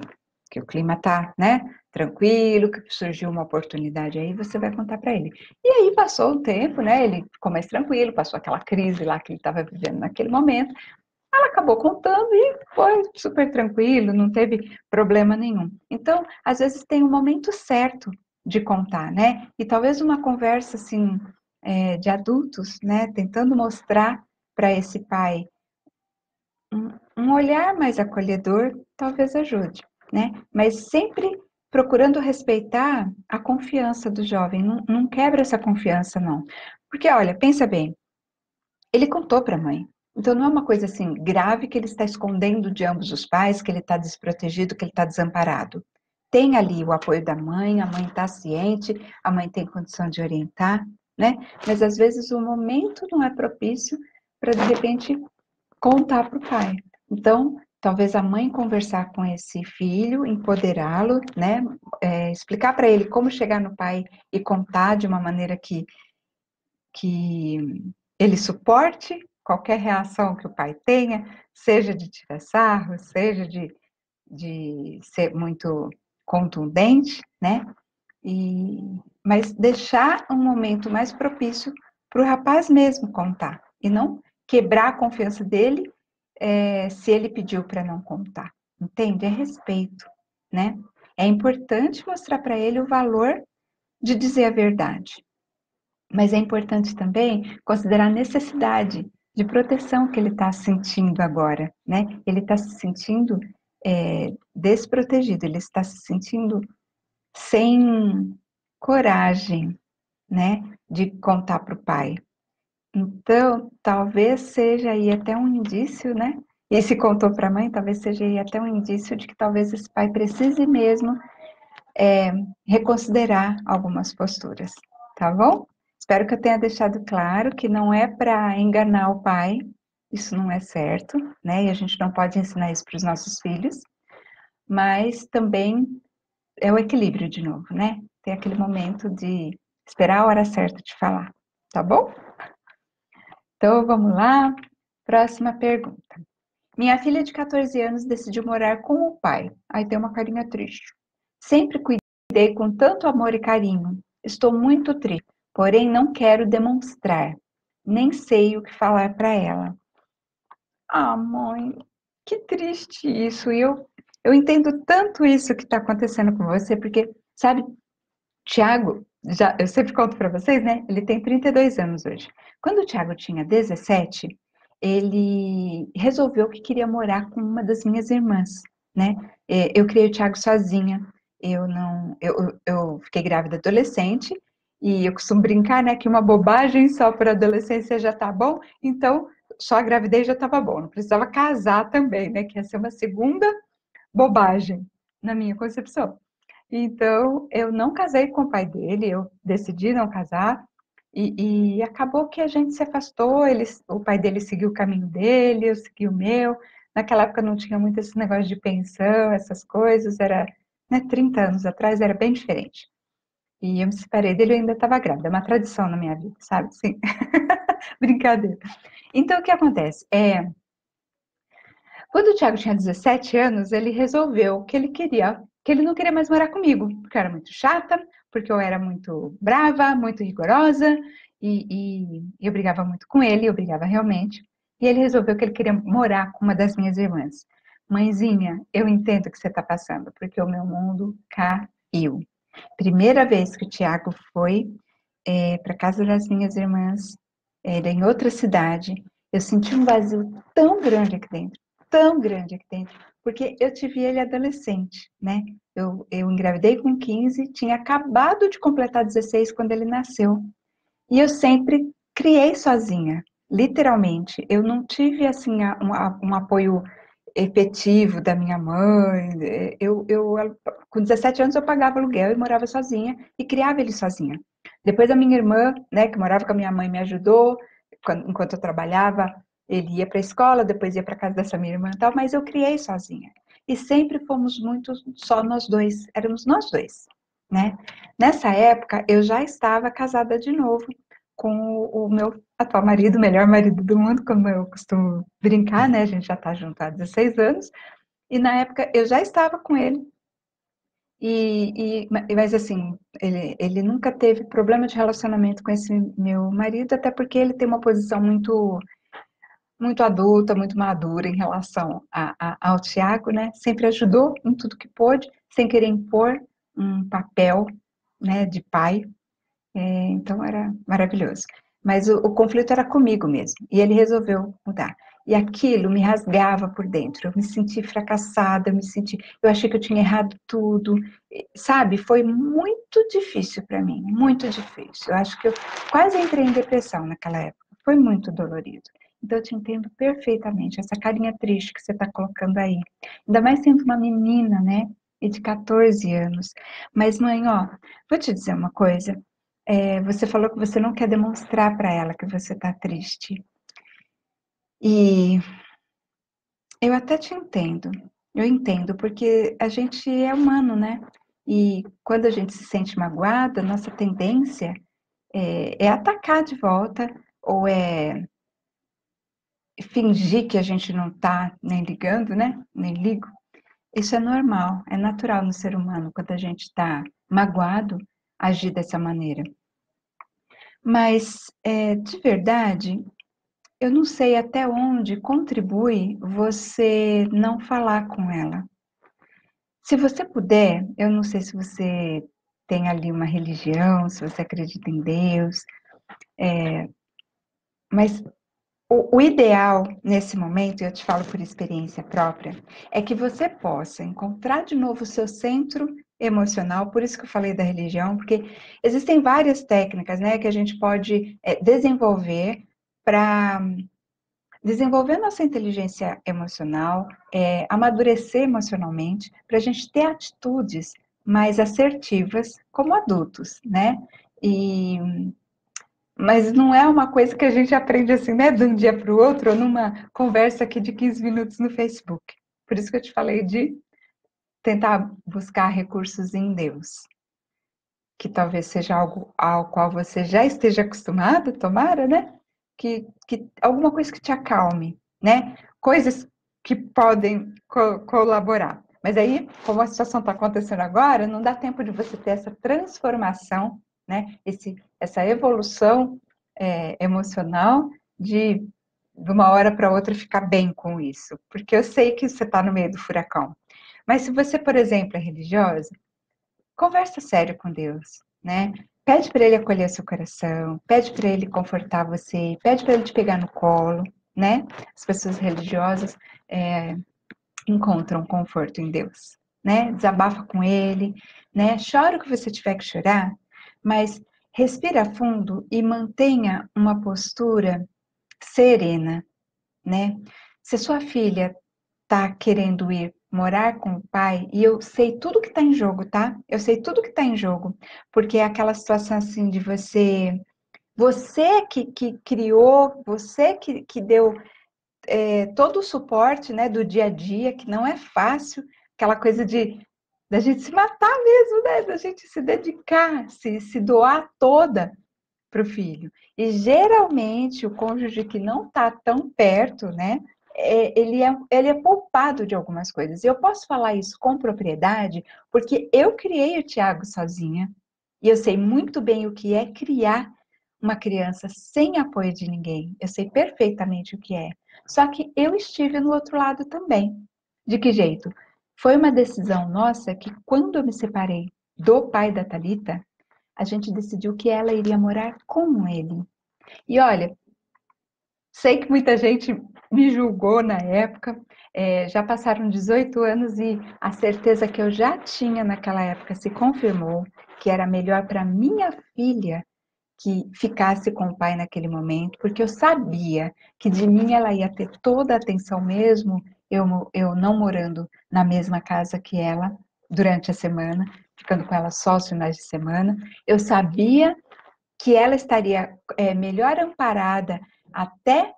que o clima tá, né, tranquilo, que surgiu uma oportunidade aí, você vai contar para ele. E aí passou o tempo, né? Ele ficou mais tranquilo, passou aquela crise lá que ele estava vivendo naquele momento. Ela acabou contando e foi super tranquilo, não teve problema nenhum. Então, às vezes tem um momento certo de contar, né? E talvez uma conversa assim de adultos, né? Tentando mostrar para esse pai um olhar mais acolhedor, talvez ajude, né? Mas sempre procurando respeitar a confiança do jovem, não quebra essa confiança, não. Porque, olha, pensa bem, ele contou para a mãe. Então, não é uma coisa assim grave que ele está escondendo de ambos os pais, que ele está desprotegido, que ele está desamparado. Tem ali o apoio da mãe, a mãe está ciente, a mãe tem condição de orientar, né? Mas às vezes o momento não é propício para, de repente, contar para o pai. Então, talvez a mãe conversar com esse filho, empoderá-lo, né? Explicar para ele como chegar no pai e contar de uma maneira que ele suporte qualquer reação que o pai tenha, seja de tirar sarro, seja de ser muito contundente, né? Mas deixar um momento mais propício para o rapaz mesmo contar, e não quebrar a confiança dele se ele pediu para não contar. Entende? É respeito, né? É importante mostrar para ele o valor de dizer a verdade. Mas é importante também considerar a necessidade de proteção que ele está sentindo agora, né? Ele está se sentindo desprotegido, ele está se sentindo sem coragem, né, de contar para o pai. Então, talvez seja aí até um indício, né? E se contou para a mãe, talvez seja aí até um indício de que talvez esse pai precise mesmo reconsiderar algumas posturas, tá bom? Espero que eu tenha deixado claro que não é para enganar o pai, isso não é certo, né? E a gente não pode ensinar isso para os nossos filhos, mas também é o equilíbrio de novo, né? Tem aquele momento de esperar a hora certa de falar, tá bom? Então vamos lá, próxima pergunta. Minha filha de 14 anos decidiu morar com o pai. Aí tem uma carinha triste. Sempre cuidei com tanto amor e carinho. Estou muito triste, porém não quero demonstrar. Nem sei o que falar para ela. Ah, mãe, que triste isso. E eu entendo tanto isso que está acontecendo com você, porque, sabe, Tiago, eu sempre conto para vocês, né? Ele tem 32 anos hoje. Quando o Tiago tinha 17, ele resolveu que queria morar com uma das minhas irmãs, né? Eu criei o Tiago sozinha. Eu não, eu fiquei grávida adolescente e eu costumo brincar, né, que uma bobagem só por adolescência já tá bom. Então, só a gravidez já estava bom. Não precisava casar também, né? Que ia ser uma segunda bobagem na minha concepção. Então, eu não casei com o pai dele, eu decidi não casar, e acabou que a gente se afastou, o pai dele seguiu o caminho dele, eu segui o meu. Naquela época não tinha muito esse negócio de pensão, essas coisas, era, né, 30 anos atrás era bem diferente. E eu me separei dele, eu ainda estava grávida, é uma tradição na minha vida, sabe? Sim, brincadeira. Então, o que acontece? Quando o Thiago tinha 17 anos, ele resolveu que ele não queria mais morar comigo, porque eu era muito chata, porque eu era muito brava, muito rigorosa, e eu brigava muito com ele, eu brigava realmente. E ele resolveu que ele queria morar com uma das minhas irmãs. Mãezinha, eu entendo o que você está passando, porque o meu mundo caiu. Primeira vez que o Thiago foi para casa das minhas irmãs, era em outra cidade, eu senti um vazio tão grande aqui dentro, porque eu tive ele adolescente, né? Eu engravidei com 15, tinha acabado de completar 16 quando ele nasceu. E eu sempre criei sozinha, literalmente. Eu não tive, assim, um apoio efetivo da minha mãe. Com 17 anos, eu pagava aluguel e morava sozinha e criava ele sozinha. Depois a minha irmã, né, que morava com a minha mãe, me ajudou. Enquanto eu trabalhava, ele ia para a escola, depois ia para casa dessa minha irmã e tal, mas eu criei sozinha. E sempre fomos muito só nós dois, éramos nós dois, né? Nessa época, eu já estava casada de novo com o meu atual marido, o melhor marido do mundo, como eu costumo brincar, né? A gente já está junto há 16 anos. E na época eu já estava com ele. Mas assim, ele nunca teve problema de relacionamento com esse meu marido, até porque ele tem uma posição muito adulta, muito madura em relação ao Tiago, né? Sempre ajudou em tudo que pôde, sem querer impor um papel, né, de pai. Então era maravilhoso. Mas o conflito era comigo mesmo, e ele resolveu mudar. E aquilo me rasgava por dentro. Eu me senti fracassada, eu achei que eu tinha errado tudo, sabe? Foi muito difícil para mim, muito difícil. Eu acho que eu quase entrei em depressão naquela época. Foi muito dolorido. Então eu te entendo perfeitamente, essa carinha triste que você está colocando aí. Ainda mais sendo uma menina, né? E de 14 anos. Mas, mãe, ó, vou te dizer uma coisa. Você falou que você não quer demonstrar para ela que você está triste. E eu até te entendo. Eu entendo, porque a gente é humano, né? E quando a gente se sente magoada, nossa tendência é atacar de volta, ou é fingir que a gente não tá nem ligando, né? Nem ligo. Isso é normal, é natural no ser humano, quando a gente está magoado, agir dessa maneira. Mas, de verdade, eu não sei até onde contribui você não falar com ela. Se você puder, eu não sei se você tem ali uma religião, se você acredita em Deus, mas o ideal nesse momento, e eu te falo por experiência própria, é que você possa encontrar de novo o seu centro emocional, por isso que eu falei da religião, porque existem várias técnicas, né, que a gente pode desenvolver para desenvolver nossa inteligência emocional, amadurecer emocionalmente, para a gente ter atitudes mais assertivas como adultos, né? E, mas não é uma coisa que a gente aprende assim, né, de um dia para o outro, ou numa conversa aqui de 15 minutos no Facebook. Por isso que eu te falei de tentar buscar recursos em Deus, que talvez seja algo ao qual você já esteja acostumado, tomara, né? Que alguma coisa que te acalme, né? Coisas que podem colaborar. Mas aí, como a situação está acontecendo agora, não dá tempo de você ter essa transformação, né? Essa evolução emocional de uma hora para outra ficar bem com isso. Porque eu sei que você está no meio do furacão. Mas se você, por exemplo, é religiosa, conversa sério com Deus, né? Pede para ele acolher seu coração, pede para ele confortar você, pede para ele te pegar no colo, né? As pessoas religiosas encontram conforto em Deus, né? Desabafa com ele, né? Chora o que você tiver que chorar, mas respira fundo e mantenha uma postura serena, né? Se sua filha tá querendo ir morar com o pai, e eu sei tudo que tá em jogo, tá? Eu sei tudo que tá em jogo, porque é aquela situação assim de você que criou, você que deu todo o suporte, né, do dia a dia, que não é fácil, aquela coisa de da gente se matar mesmo, né? Da gente se dedicar, se doar toda para o filho. E geralmente o cônjuge que não está tão perto, né? Ele é poupado de algumas coisas. E eu posso falar isso com propriedade, porque eu criei o Tiago sozinha, e eu sei muito bem o que é criar uma criança sem apoio de ninguém. Eu sei perfeitamente o que é. Só que eu estive no outro lado também. De que jeito? Foi uma decisão nossa que, quando eu me separei do pai da Thalita, a gente decidiu que ela iria morar com ele. E olha, sei que muita gente me julgou na época, já passaram 18 anos e a certeza que eu já tinha naquela época se confirmou, que era melhor para minha filha que ficasse com o pai naquele momento, porque eu sabia que de mim ela ia ter toda a atenção mesmo, eu não morando na mesma casa que ela durante a semana, ficando com ela só os finais de semana. Eu sabia que ela estaria melhor amparada até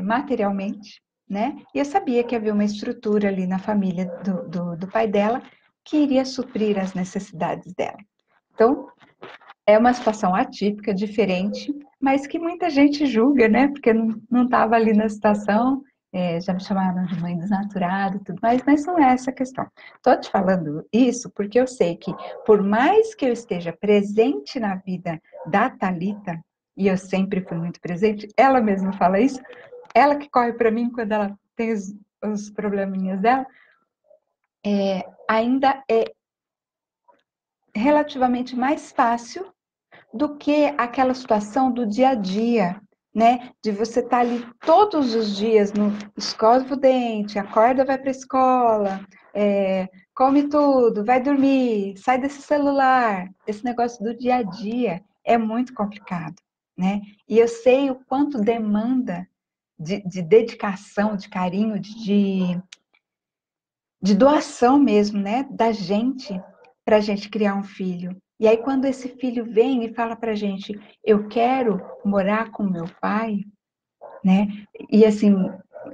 materialmente, né? E eu sabia que havia uma estrutura ali na família do pai dela que iria suprir as necessidades dela. Então, é uma situação atípica, diferente, mas que muita gente julga, né? Porque não estava ali na situação, Já me chamaram de mãe desnaturada e tudo mais, mas não é essa a questão. Estou te falando isso porque eu sei que, por mais que eu esteja presente na vida da Thalita, e eu sempre fui muito presente, ela mesma fala isso, ela que corre para mim quando ela tem os probleminhas dela, ainda é relativamente mais fácil do que aquela situação do dia a dia, né? De você estar ali todos os dias no escova o dente, acorda, vai para a escola, come tudo, vai dormir, sai desse celular. Esse negócio do dia a dia é muito complicado, né? E eu sei o quanto demanda de dedicação, de carinho, de doação mesmo, né? Da gente para a gente criar um filho. E aí, quando esse filho vem e fala para a gente, eu quero morar com meu pai, né? E assim,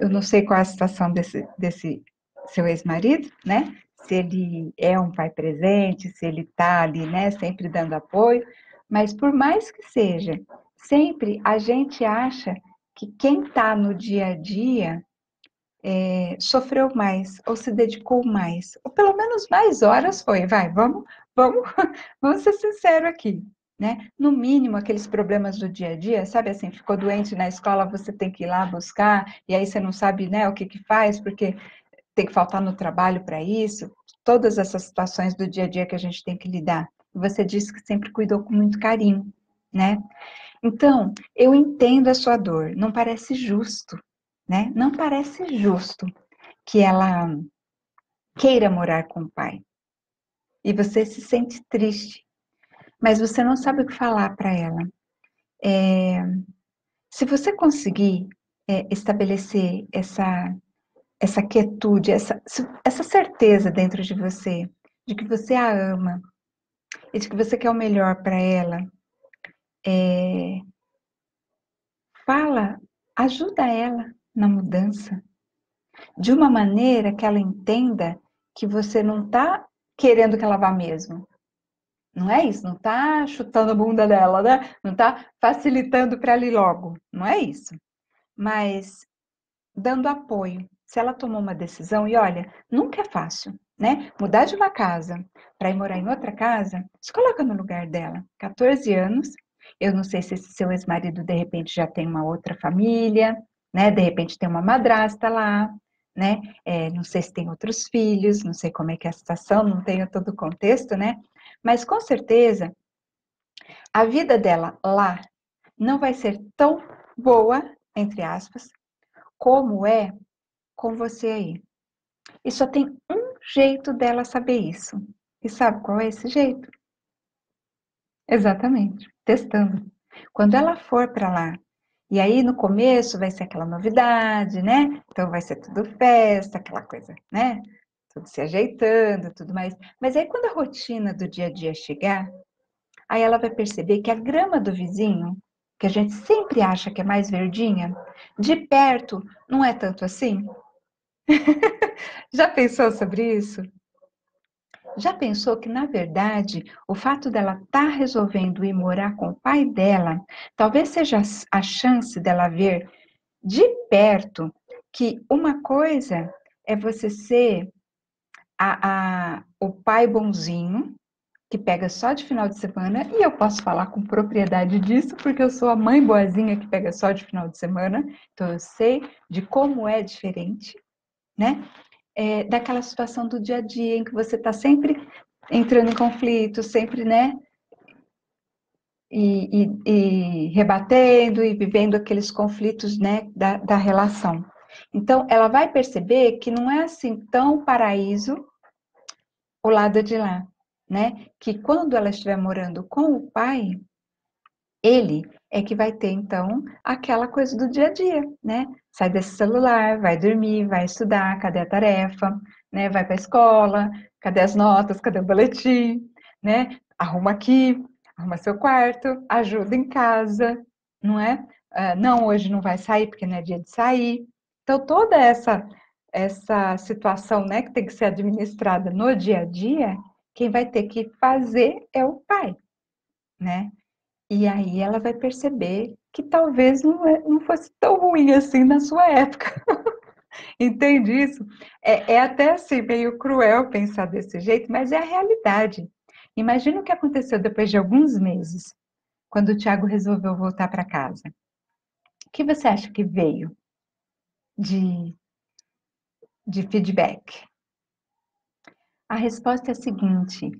eu não sei qual é a situação desse seu ex-marido, né? Se ele é um pai presente, se ele está ali, né? Sempre dando apoio. Mas por mais que seja, sempre a gente acha que quem está no dia a dia sofreu mais, ou se dedicou mais, ou pelo menos mais horas foi, vamos, vamos ser sinceros aqui, né? No mínimo, aqueles problemas do dia a dia, sabe assim, ficou doente na escola, você tem que ir lá buscar, e aí você não sabe, né, o que que faz, porque tem que faltar no trabalho para isso, todas essas situações do dia a dia que a gente tem que lidar. Você disse que sempre cuidou com muito carinho, né? Então, eu entendo a sua dor, não parece justo, né? Não parece justo que ela queira morar com o pai. E você se sente triste, mas você não sabe o que falar para ela. Se você conseguir estabelecer essa quietude, essa certeza dentro de você, de que você a ama e de que você quer o melhor para ela, fala, ajuda ela na mudança, de uma maneira que ela entenda que você não está querendo que ela vá mesmo. Não é isso, não está chutando a bunda dela, né? Não está facilitando para ela ir logo. Não é isso. Mas dando apoio. Se ela tomou uma decisão, e olha, nunca é fácil, né? Mudar de uma casa para ir morar em outra casa, se coloca no lugar dela. 14 anos, eu não sei se esse seu ex-marido de repente já tem uma outra família, né? De repente tem uma madrasta lá, né? Não sei se tem outros filhos, não sei como é que é a situação, não tenho todo o contexto, né? Mas com certeza a vida dela lá não vai ser tão boa, entre aspas, como é com você aí. E só tem um jeito dela saber isso. E sabe qual é esse jeito? Exatamente, testando. Quando ela for para lá, e aí no começo vai ser aquela novidade, né? Então vai ser tudo festa, aquela coisa, né? Tudo se ajeitando, tudo mais. Mas aí quando a rotina do dia a dia chegar, aí ela vai perceber que a grama do vizinho, que a gente sempre acha que é mais verdinha, de perto não é tanto assim. Já pensou sobre isso? Já pensou que, na verdade, o fato dela estar resolvendo ir morar com o pai dela, talvez seja a chance dela ver de perto que uma coisa é você ser o pai bonzinho, que pega só de final de semana, e eu posso falar com propriedade disso, porque eu sou a mãe boazinha que pega só de final de semana, então eu sei de como é diferente, né? Daquela situação do dia a dia em que você está sempre entrando em conflito, sempre, né? E rebatendo e vivendo aqueles conflitos, né? Da relação. Então, ela vai perceber que não é assim tão paraíso o lado de lá, né? Que quando ela estiver morando com o pai, ele é que vai ter, então, aquela coisa do dia a dia, né? Sai desse celular, vai dormir, vai estudar, cadê a tarefa, né? Vai para a escola, cadê as notas, cadê o boletim, né? Arruma aqui, arruma seu quarto, ajuda em casa, não é? Não, hoje não vai sair porque não é dia de sair. Então, toda essa situação, né, que tem que ser administrada no dia a dia, quem vai ter que fazer é o pai, né? E aí ela vai perceber que talvez não fosse tão ruim assim na sua época. Entende isso? É até assim, meio cruel pensar desse jeito, mas é a realidade. Imagina o que aconteceu depois de alguns meses, quando o Tiago resolveu voltar para casa. O que você acha que veio de, de feedback? A resposta é a seguinte: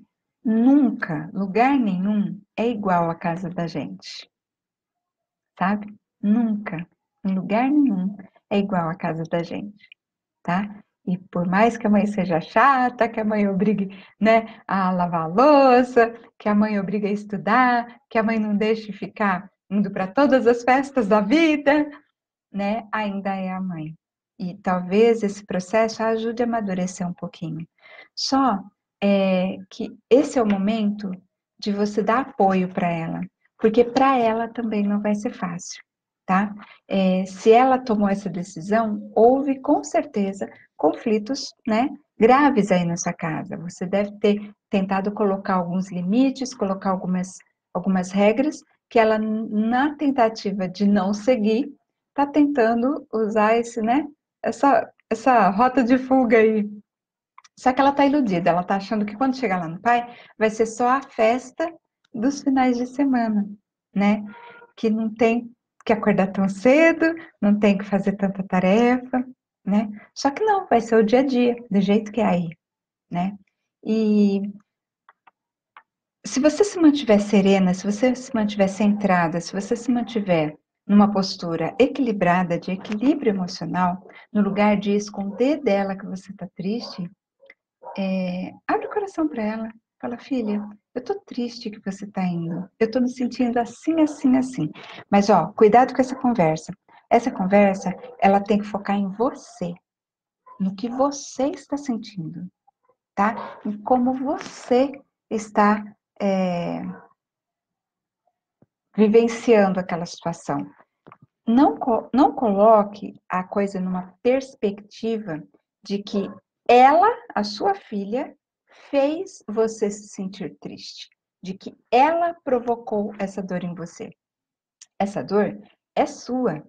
nunca, lugar nenhum é igual à casa da gente, sabe? Nunca, em lugar nenhum é igual à casa da gente, tá? E por mais que a mãe seja chata, que a mãe obrigue, né, a lavar a louça, que a mãe obrigue a estudar, que a mãe não deixe ficar indo para todas as festas da vida, né, ainda é a mãe. E talvez esse processo ajude a amadurecer um pouquinho. Só que esse é o momento de você dar apoio para ela, porque para ela também não vai ser fácil, tá? Se ela tomou essa decisão, houve com certeza conflitos, né, graves aí na sua casa. Você deve ter tentado colocar alguns limites, colocar algumas regras que ela, na tentativa de não seguir, está tentando usar né, essa rota de fuga aí. Só que ela está iludida, ela está achando que quando chegar lá no pai, vai ser só a festa dos finais de semana, né? Que não tem que acordar tão cedo, não tem que fazer tanta tarefa, né? Só que não, vai ser o dia a dia, do jeito que é aí, né? E se você se mantiver serena, se você se mantiver centrada, se você se mantiver numa postura equilibrada, de equilíbrio emocional, no lugar de esconder dela que você está triste, abre o coração para ela. Fala, filha, eu tô triste que você tá indo. Eu tô me sentindo assim, assim, assim. Mas, ó, cuidado com essa conversa. Essa conversa, ela tem que focar em você, no que você está sentindo, tá? Em como você está vivenciando aquela situação. Não coloque a coisa numa perspectiva de que ela, a sua filha, fez você se sentir triste, de que ela provocou essa dor em você. Essa dor é sua.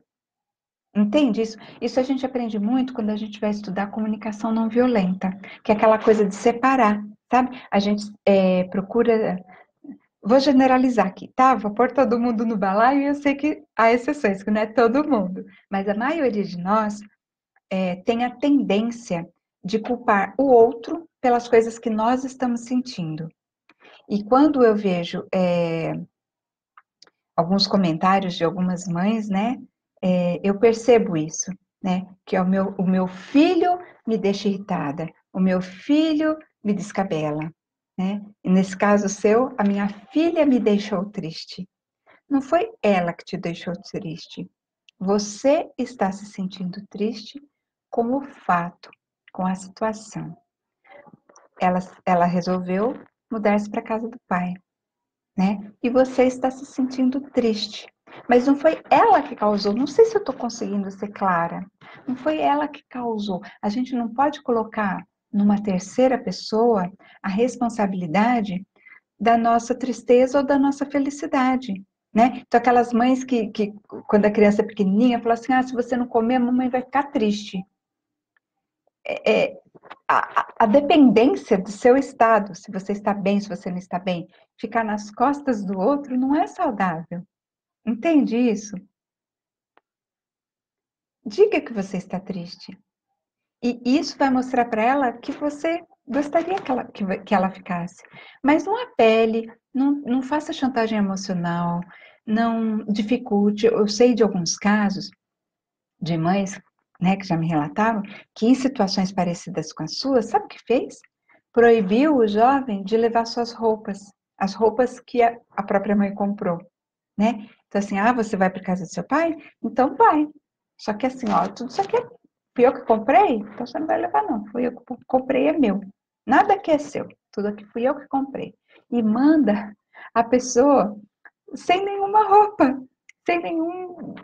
Entende isso? Isso a gente aprende muito quando a gente vai estudar comunicação não violenta, que é aquela coisa de separar, sabe? A gente procura. Vou generalizar aqui, tá? Vou pôr todo mundo no balaio e eu sei que há exceções, que não é todo mundo. Mas a maioria de nós tem a tendência de culpar o outro pelas coisas que nós estamos sentindo. E quando eu vejo alguns comentários de algumas mães, né, eu percebo isso, né, que é o meu filho me deixa irritada, o meu filho me descabela, né, e nesse caso seu, a minha filha me deixou triste. Não foi ela que te deixou triste, você está se sentindo triste com o fato, com a situação. Ela resolveu mudar-se para casa do pai, né? E você está se sentindo triste. Mas não foi ela que causou. Não sei se eu estou conseguindo ser clara. Não foi ela que causou. A gente não pode colocar numa terceira pessoa a responsabilidade da nossa tristeza ou da nossa felicidade. Né? Então, aquelas mães que, quando a criança é pequenininha, falam assim: ah, se você não comer, a mamãe vai ficar triste. É, a dependência do seu estado, se você está bem, se você não está bem, ficar nas costas do outro não é saudável. Entende isso? Diga que você está triste. E isso vai mostrar para ela que você gostaria que ela ficasse. Mas não apele, não faça chantagem emocional, não dificulte. Eu sei de alguns casos de mães, né, que já me relatavam, que em situações parecidas com as suas, sabe o que fez? Proibiu o jovem de levar suas roupas, as roupas que a própria mãe comprou, né? Então assim, você vai para casa do seu pai? Então vai. Só que assim, ó, tudo isso aqui fui eu que comprei, então você não vai levar não. Fui eu que comprei, é meu. Nada que é seu, tudo aqui fui eu que comprei. E manda a pessoa sem nenhuma roupa, sem nenhum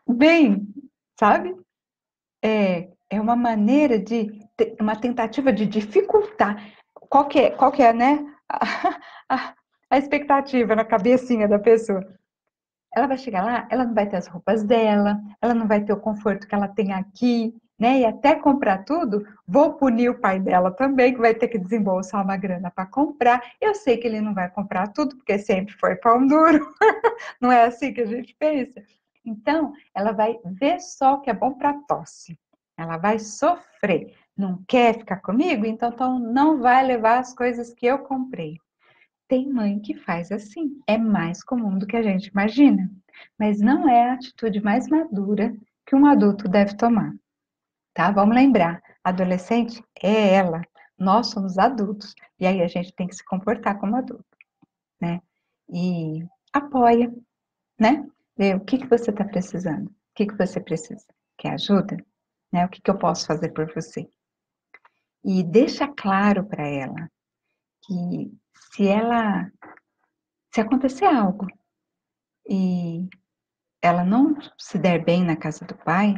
bem, sabe? É uma maneira uma tentativa de dificultar. Qual que é, né? A, a expectativa na cabecinha da pessoa. Ela vai chegar lá, ela não vai ter as roupas dela, ela não vai ter o conforto que ela tem aqui, né? E até comprar tudo, vou punir o pai dela também, que vai ter que desembolsar uma grana para comprar. Eu sei que ele não vai comprar tudo, porque sempre foi pão duro, não é assim que a gente pensa. Então, ela vai ver só o que é bom para tosse. Ela vai sofrer. Não quer ficar comigo? Então não vai levar as coisas que eu comprei. Tem mãe que faz assim. É mais comum do que a gente imagina. Mas não é a atitude mais madura que um adulto deve tomar, tá? Vamos lembrar, adolescente é ela, nós somos adultos, e aí a gente tem que se comportar como adulto, né? E apoia, né? Vê o que que você está precisando, o que que você precisa, quer ajuda? Né? O que que eu posso fazer por você? E deixa claro para ela que se ela, se acontecer algo e ela não se der bem na casa do pai,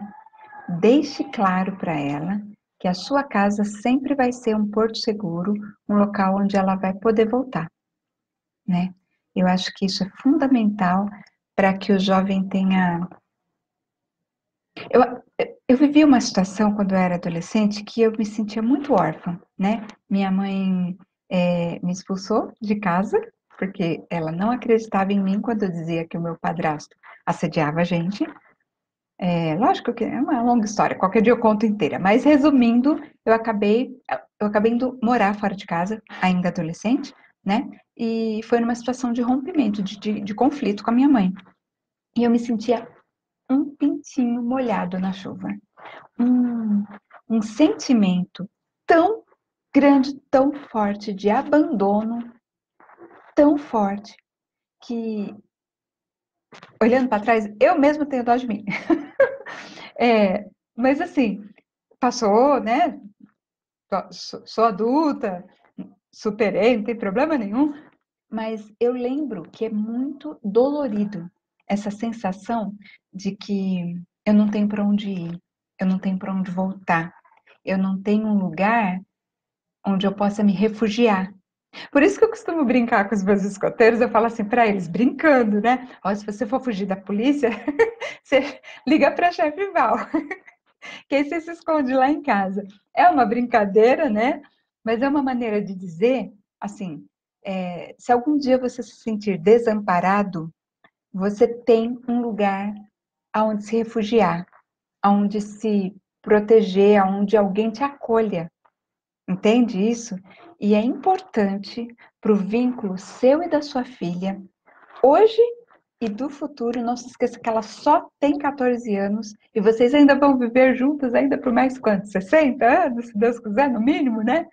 deixe claro para ela que a sua casa sempre vai ser um porto seguro, um local onde ela vai poder voltar, né? Eu acho que isso é fundamental para que o jovem tenha. Eu, eu vivi uma situação quando eu era adolescente que eu me sentia muito órfã, né? Minha mãe me expulsou de casa porque ela não acreditava em mim quando eu dizia que o meu padrasto assediava a gente. Lógico que é uma longa história, qualquer dia eu conto inteira, mas resumindo, eu acabei indo morar fora de casa, ainda adolescente, né? E foi numa situação de rompimento, de conflito com a minha mãe. E eu me sentia um pintinho molhado na chuva. Um, um sentimento tão grande, tão forte de abandono, tão forte, que, olhando para trás, eu mesma tenho dó de mim. Mas assim, passou, né? Sou adulta, superei, não tem problema nenhum, mas eu lembro que é muito dolorido essa sensação de que eu não tenho para onde ir, eu não tenho para onde voltar, eu não tenho um lugar onde eu possa me refugiar. Por isso que eu costumo brincar com os meus escoteiros, eu falo assim para eles, brincando, né? Ó, se você for fugir da polícia, você liga para a chefe Val, que aí você se esconde lá em casa. É uma brincadeira, né? Mas é uma maneira de dizer, assim, se algum dia você se sentir desamparado, você tem um lugar aonde se refugiar, aonde se proteger, aonde alguém te acolha. Entende isso? E é importante para o vínculo seu e da sua filha, hoje e do futuro. Não se esqueça que ela só tem 14 anos e vocês ainda vão viver juntos ainda por mais quantos? 60 anos, se Deus quiser, no mínimo, né?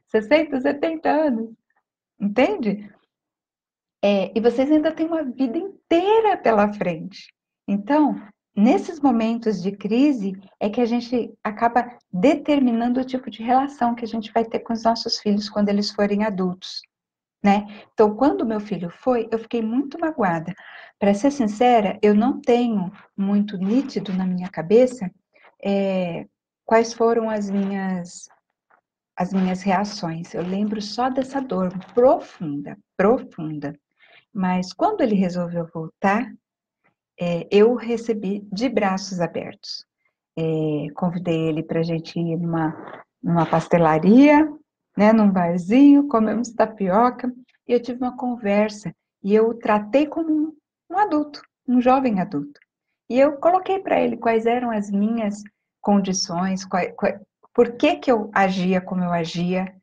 60, 70 anos, entende? E vocês ainda têm uma vida inteira pela frente. Então, nesses momentos de crise, é que a gente acaba determinando o tipo de relação que a gente vai ter com os nossos filhos quando eles forem adultos, né? Então, quando meu filho foi, eu fiquei muito magoada. Para ser sincera, eu não tenho muito nítido na minha cabeça quais foram as minhas reações. Eu lembro só dessa dor profunda, profunda. Mas quando ele resolveu voltar, eu recebi de braços abertos. Convidei ele para a gente ir numa pastelaria, né, num barzinho, comemos tapioca, e eu tive uma conversa, e eu tratei como um adulto, um jovem adulto. E eu coloquei para ele quais eram as minhas condições, por que que eu agia como eu agia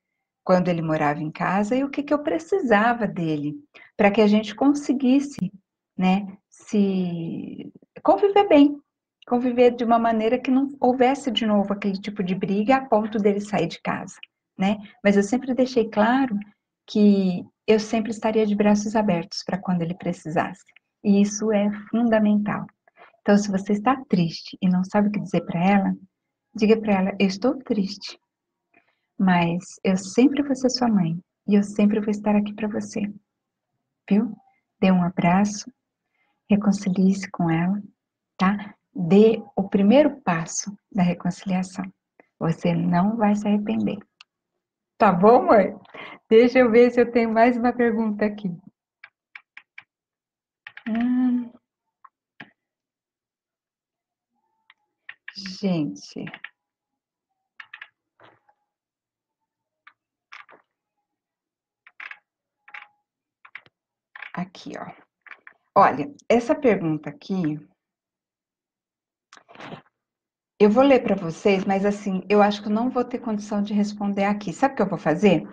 quando ele morava em casa, e o que que eu precisava dele, para que a gente conseguisse, né, se conviver bem, conviver de uma maneira que não houvesse de novo aquele tipo de briga a ponto dele sair de casa, né? Mas eu sempre deixei claro que eu sempre estaria de braços abertos para quando ele precisasse. E isso é fundamental. Então, se você está triste e não sabe o que dizer para ela, diga para ela: eu estou triste, mas eu sempre vou ser sua mãe e eu sempre vou estar aqui para você, viu? Dê um abraço, reconcilie-se com ela, tá? Dê o primeiro passo da reconciliação. Você não vai se arrepender. Tá bom, mãe? Deixa eu ver se eu tenho mais uma pergunta aqui. Gente, Aqui, ó. Olha, essa pergunta aqui, eu vou ler para vocês, mas assim, eu acho que eu não vou ter condição de responder aqui. Sabe o que eu vou fazer?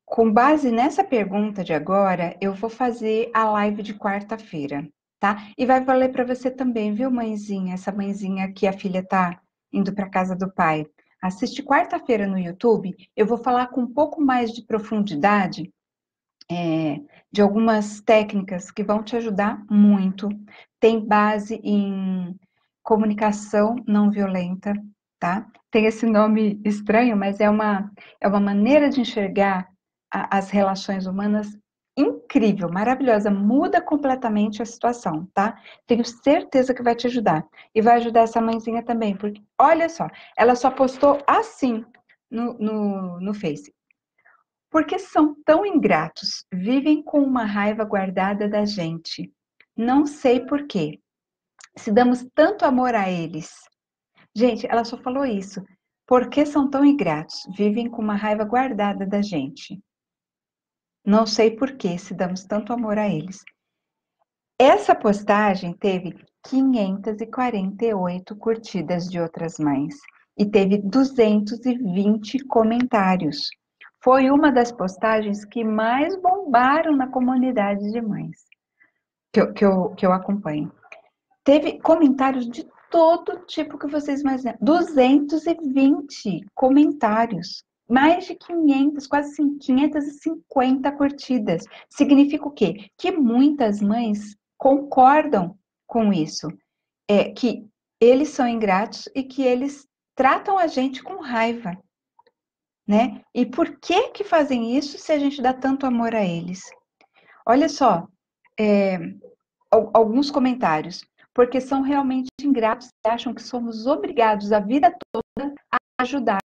Com base nessa pergunta de agora, eu vou fazer a live de quarta-feira, tá? E vai valer para você também, viu, mãezinha? Essa mãezinha que a filha tá indo para casa do pai. Assiste quarta-feira no YouTube, eu vou falar com um pouco mais de profundidade de algumas técnicas que vão te ajudar muito. Tem base em comunicação não violenta, tá? Tem esse nome estranho, mas é uma maneira de enxergar as relações humanas incrível, maravilhosa, muda completamente a situação, tá? Tenho certeza que vai te ajudar. E vai ajudar essa mãezinha também, porque, olha só, ela só postou assim no Face. Por que são tão ingratos? Vivem com uma raiva guardada da gente. Não sei por quê. Se damos tanto amor a eles. Gente, ela só falou isso. Por que são tão ingratos? Vivem com uma raiva guardada da gente. Não sei por que se damos tanto amor a eles. Essa postagem teve 548 curtidas de outras mães e teve 220 comentários. Foi uma das postagens que mais bombaram na comunidade de mães que eu acompanho. Teve comentários de todo tipo que vocês imaginam. 220 comentários. Mais de 500, quase 550 curtidas. Significa o quê? Que muitas mães concordam com isso. Que eles são ingratos e que eles tratam a gente com raiva. Né? E por que fazem isso se a gente dá tanto amor a eles? Olha só, alguns comentários. Porque são realmente ingratos e acham que somos obrigados a vida toda a ajudar